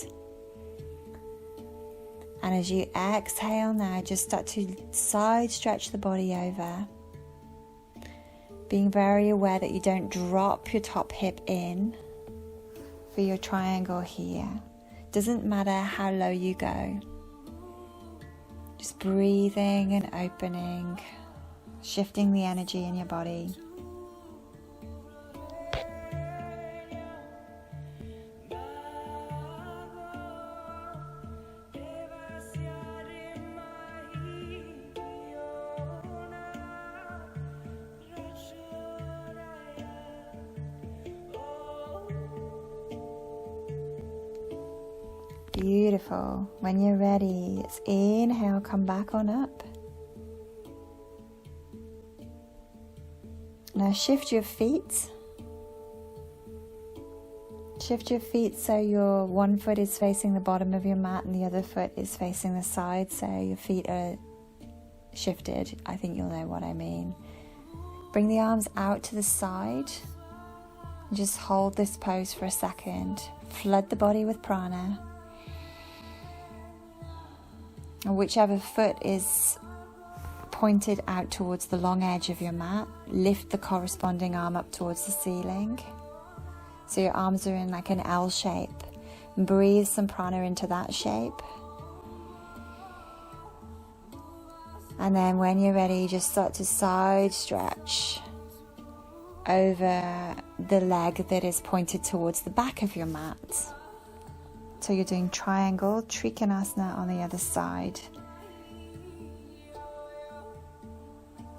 And as you exhale now, just start to side stretch the body over. Being very aware that you don't drop your top hip in for your triangle here. Doesn't matter how low you go. Just breathing and opening, shifting the energy in your body. Beautiful. When you're ready, let's inhale, come back on up. Now shift your feet Shift your feet so your one foot is facing the bottom of your mat and the other foot is facing the side, so your feet are shifted. I think you'll know what I mean. Bring the arms out to the side. Just hold this pose for a second. Flood the body with prana. And whichever foot is pointed out towards the long edge of your mat, lift the corresponding arm up towards the ceiling. So your arms are in like an L shape. Breathe some prana into that shape. And then when you're ready, just start to side stretch over the leg that is pointed towards the back of your mat. So you're doing triangle, Trikonasana on the other side.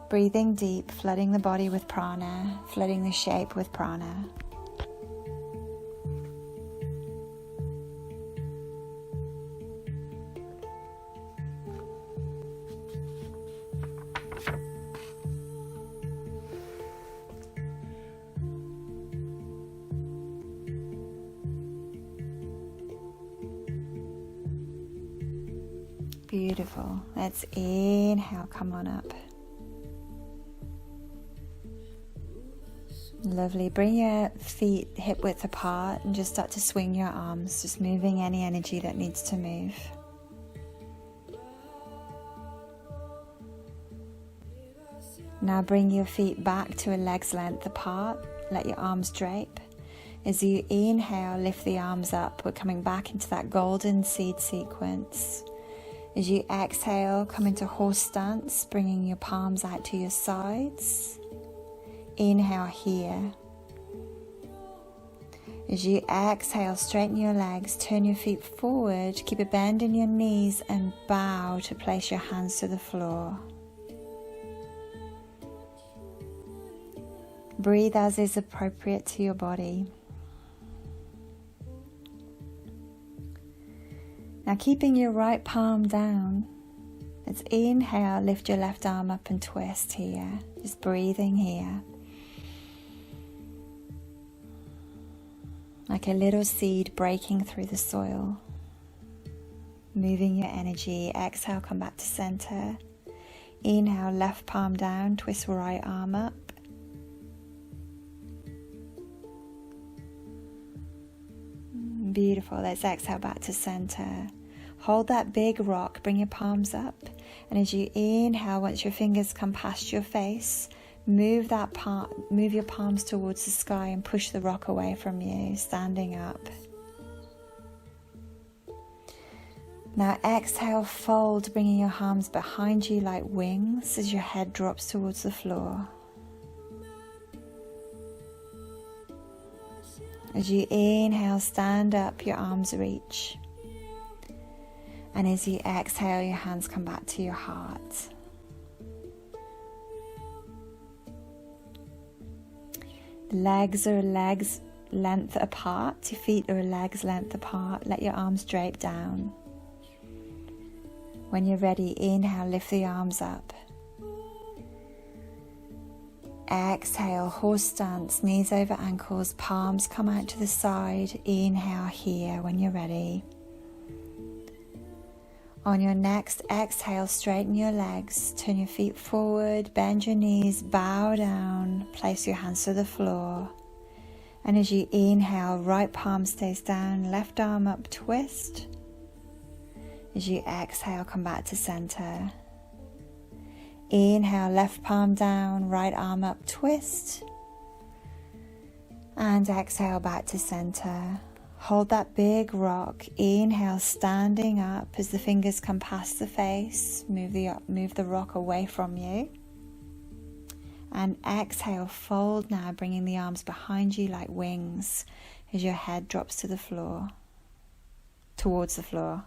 Breathing deep, flooding the body with prana, flooding the shape with prana. Beautiful. Let's inhale, come on up. Lovely. Bring your feet hip width apart and just start to swing your arms, just moving any energy that needs to move. Now bring your feet back to a leg's length apart. Let your arms drape. As you inhale, lift the arms up. We're coming back into that golden seed sequence. As you exhale, come into horse stance, bringing your palms out to your sides. Inhale here. As you exhale, straighten your legs, turn your feet forward, keep a bend in your knees and bow to place your hands to the floor. Breathe as is appropriate to your body. Now keeping your right palm down, let's inhale, lift your left arm up and twist here. Just breathing here. Like a little seed breaking through the soil. Moving your energy. Exhale, come back to center. Inhale, left palm down, twist right arm up. Beautiful. Let's exhale back to center. Hold that big rock, bring your palms up, and as you inhale, once your fingers come past your face, move your palms towards the sky and push the rock away from you, standing up. Now exhale, fold, bringing your arms behind you like wings as your head drops towards the floor. As you inhale, stand up, your arms reach. And as you exhale, your hands come back to your heart. Legs are legs length apart. Your feet are legs length apart. Let your arms drape down. When you're ready, inhale, lift the arms up. Exhale, horse stance, knees over ankles, palms come out to the side. Inhale here when you're ready. On your next exhale, straighten your legs, turn your feet forward, bend your knees, bow down, place your hands to the floor. And as you inhale, right palm stays down, left arm up, twist. As you exhale, come back to center. Inhale, left palm down, right arm up, twist. And exhale back to center. Hold that big rock. Inhale, standing up as the fingers come past the face. Move the rock away from you. And exhale, fold now, bringing the arms behind you like wings as your head drops to the floor, towards the floor.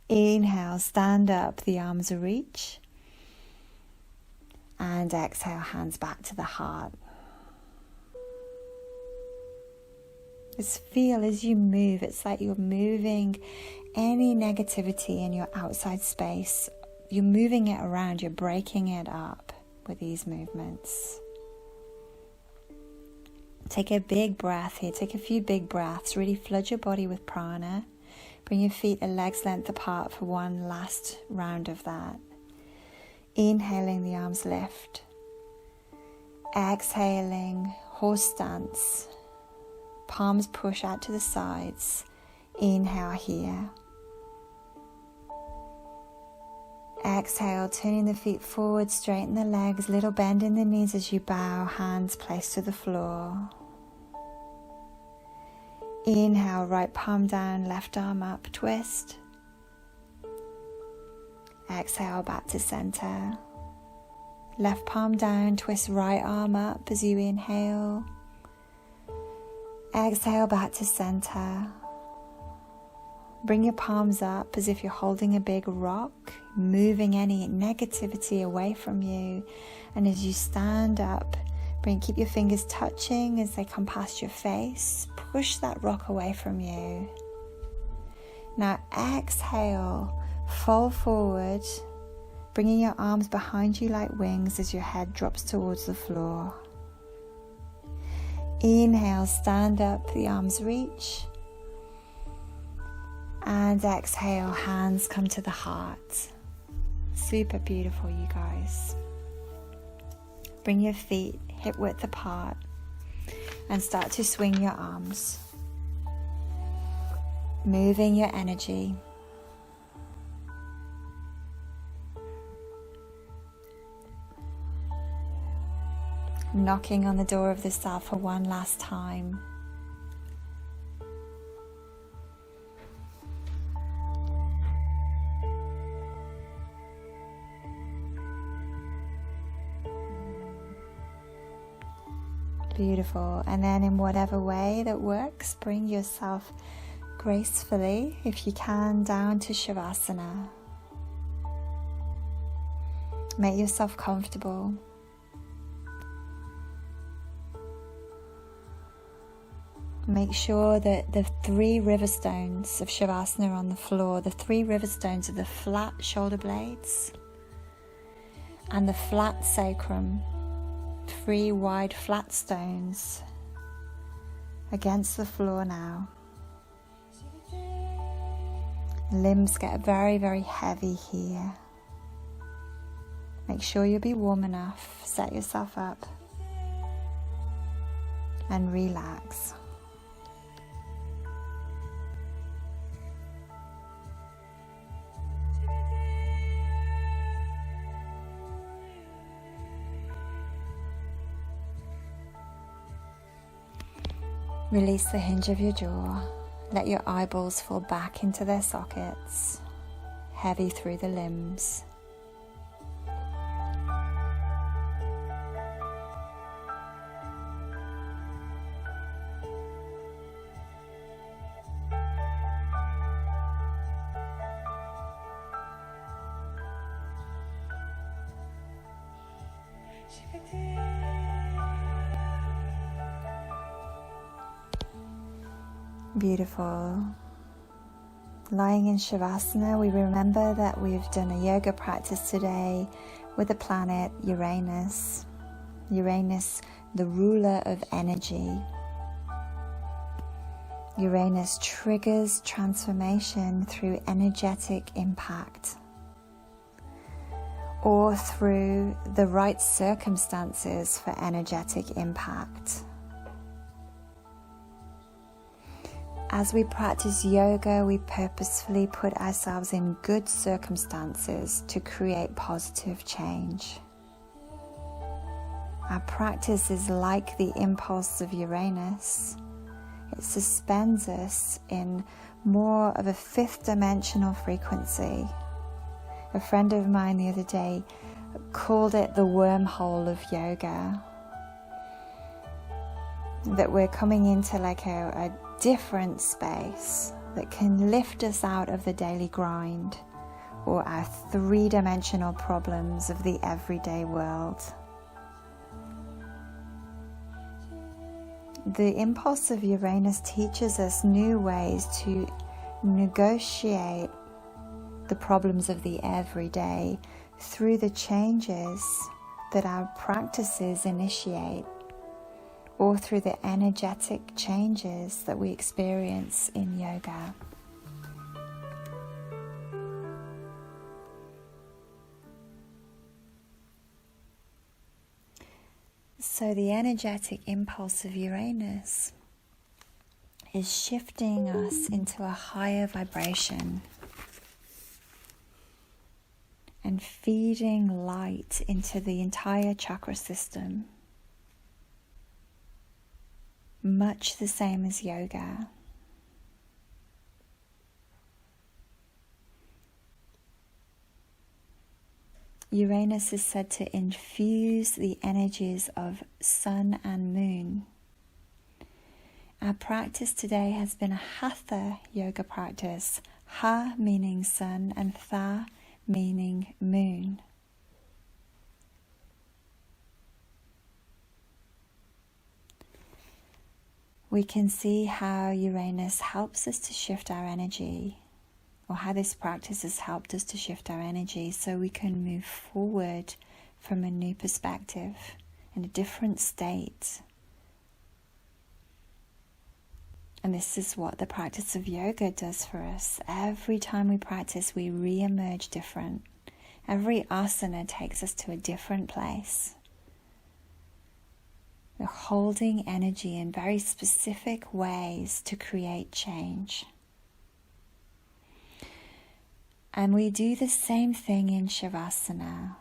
Inhale, stand up, the arms reach. And exhale, hands back to the heart. Just feel as you move, it's like you're moving any negativity in your outside space. You're moving it around, you're breaking it up with these movements. Take a big breath here. Take a few big breaths. Really flood your body with prana. Bring your feet a leg's length apart for one last round of that. Inhaling, the arms lift. Exhaling, horse stance. Palms push out to the sides. Inhale here. Exhale, turning the feet forward, straighten the legs, little bend in the knees as you bow, hands placed to the floor. Inhale, right palm down, left arm up, twist. Exhale, back to center. Left palm down, twist right arm up as you inhale. Exhale, back to center. Bring your palms up as if you're holding a big rock, moving any negativity away from you. And as you stand up, keep your fingers touching as they come past your face. Push that rock away from you. Now exhale, fold forward, bringing your arms behind you like wings as your head drops towards the floor. Inhale, stand up, the arms reach. And exhale, hands come to the heart. Super beautiful, you guys. Bring your feet hip width apart and start to swing your arms, moving your energy. Knocking on the door of the self for one last time. Beautiful. And then in whatever way that works, bring yourself gracefully, if you can, down to Shavasana. Make yourself comfortable. Make sure that the 3 river stones of Shavasana are on the floor. The 3 river stones are the flat shoulder blades and the flat sacrum. 3 wide flat stones against the floor now. Limbs get very, very heavy here. Make sure you'll be warm enough. Set yourself up and relax. Release the hinge of your jaw. Let your eyeballs fall back into their sockets, heavy through the limbs. Beautiful. Lying in Shavasana, we remember that we've done a yoga practice today with the planet Uranus. Uranus, the ruler of energy. Uranus triggers transformation through energetic impact or through the right circumstances for energetic impact. As we practice yoga, we purposefully put ourselves in good circumstances to create positive change. Our practice is like the impulse of Uranus. It suspends us in more of a 5th dimensional frequency. A friend of mine the other day called it the wormhole of yoga. That we're coming into like a different space that can lift us out of the daily grind or our 3-dimensional problems of the everyday world. The impulse of Uranus teaches us new ways to negotiate the problems of the everyday through the changes that our practices initiate, or through the energetic changes that we experience in yoga. So the energetic impulse of Uranus is shifting us into a higher vibration and feeding light into the entire chakra system, much the same as yoga. Uranus is said to infuse the energies of sun and moon. Our practice today has been a hatha yoga practice, ha meaning sun and tha meaning moon. We can see how Uranus helps us to shift our energy, or how this practice has helped us to shift our energy so we can move forward from a new perspective, in a different state. And this is what the practice of yoga does for us. Every time we practice, we re-emerge different. Every asana takes us to a different place. We're holding energy in very specific ways to create change. And we do the same thing in Shavasana.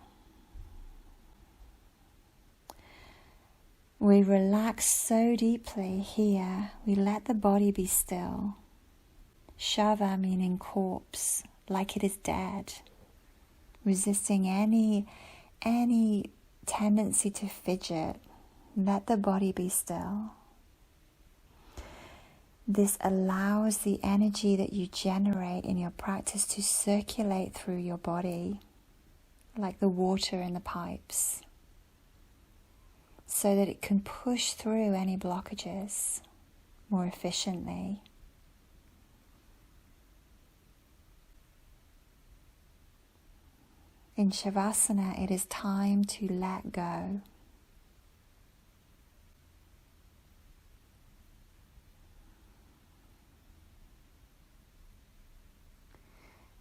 We relax so deeply here, we let the body be still. Shava meaning corpse, like it is dead. Resisting any tendency to fidget. Let the body be still. This allows the energy that you generate in your practice to circulate through your body, like the water in the pipes, so that it can push through any blockages more efficiently. In Shavasana, it is time to let go.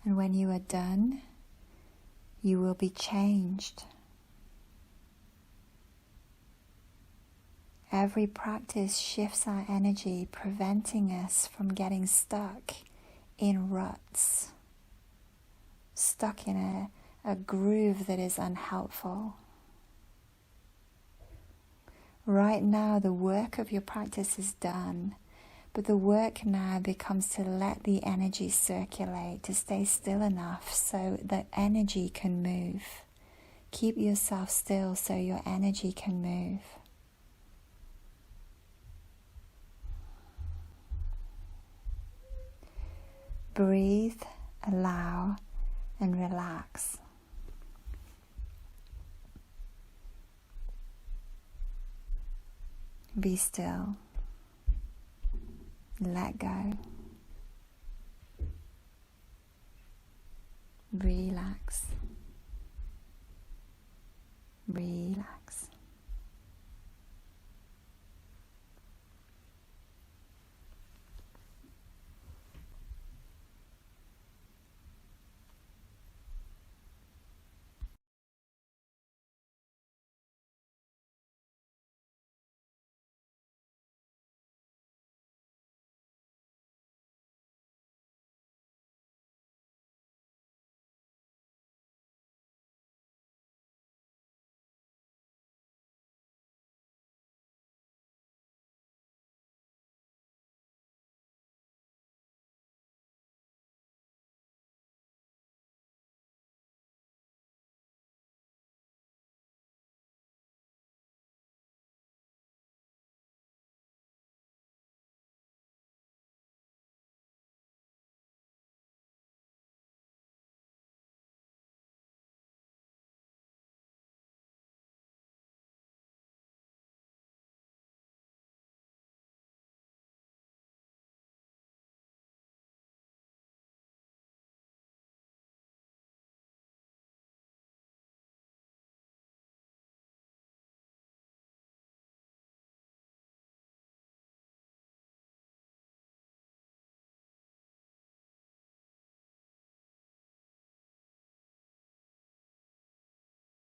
And when you are done, you will be changed. Every practice shifts our energy, preventing us from getting stuck in ruts, stuck in a groove that is unhelpful. Right now, the work of your practice is done. But the work now becomes to let the energy circulate, to stay still enough so that energy can move. Keep yourself still so your energy can move. Breathe, allow, and relax. Be still. Let go. Relax. Relax.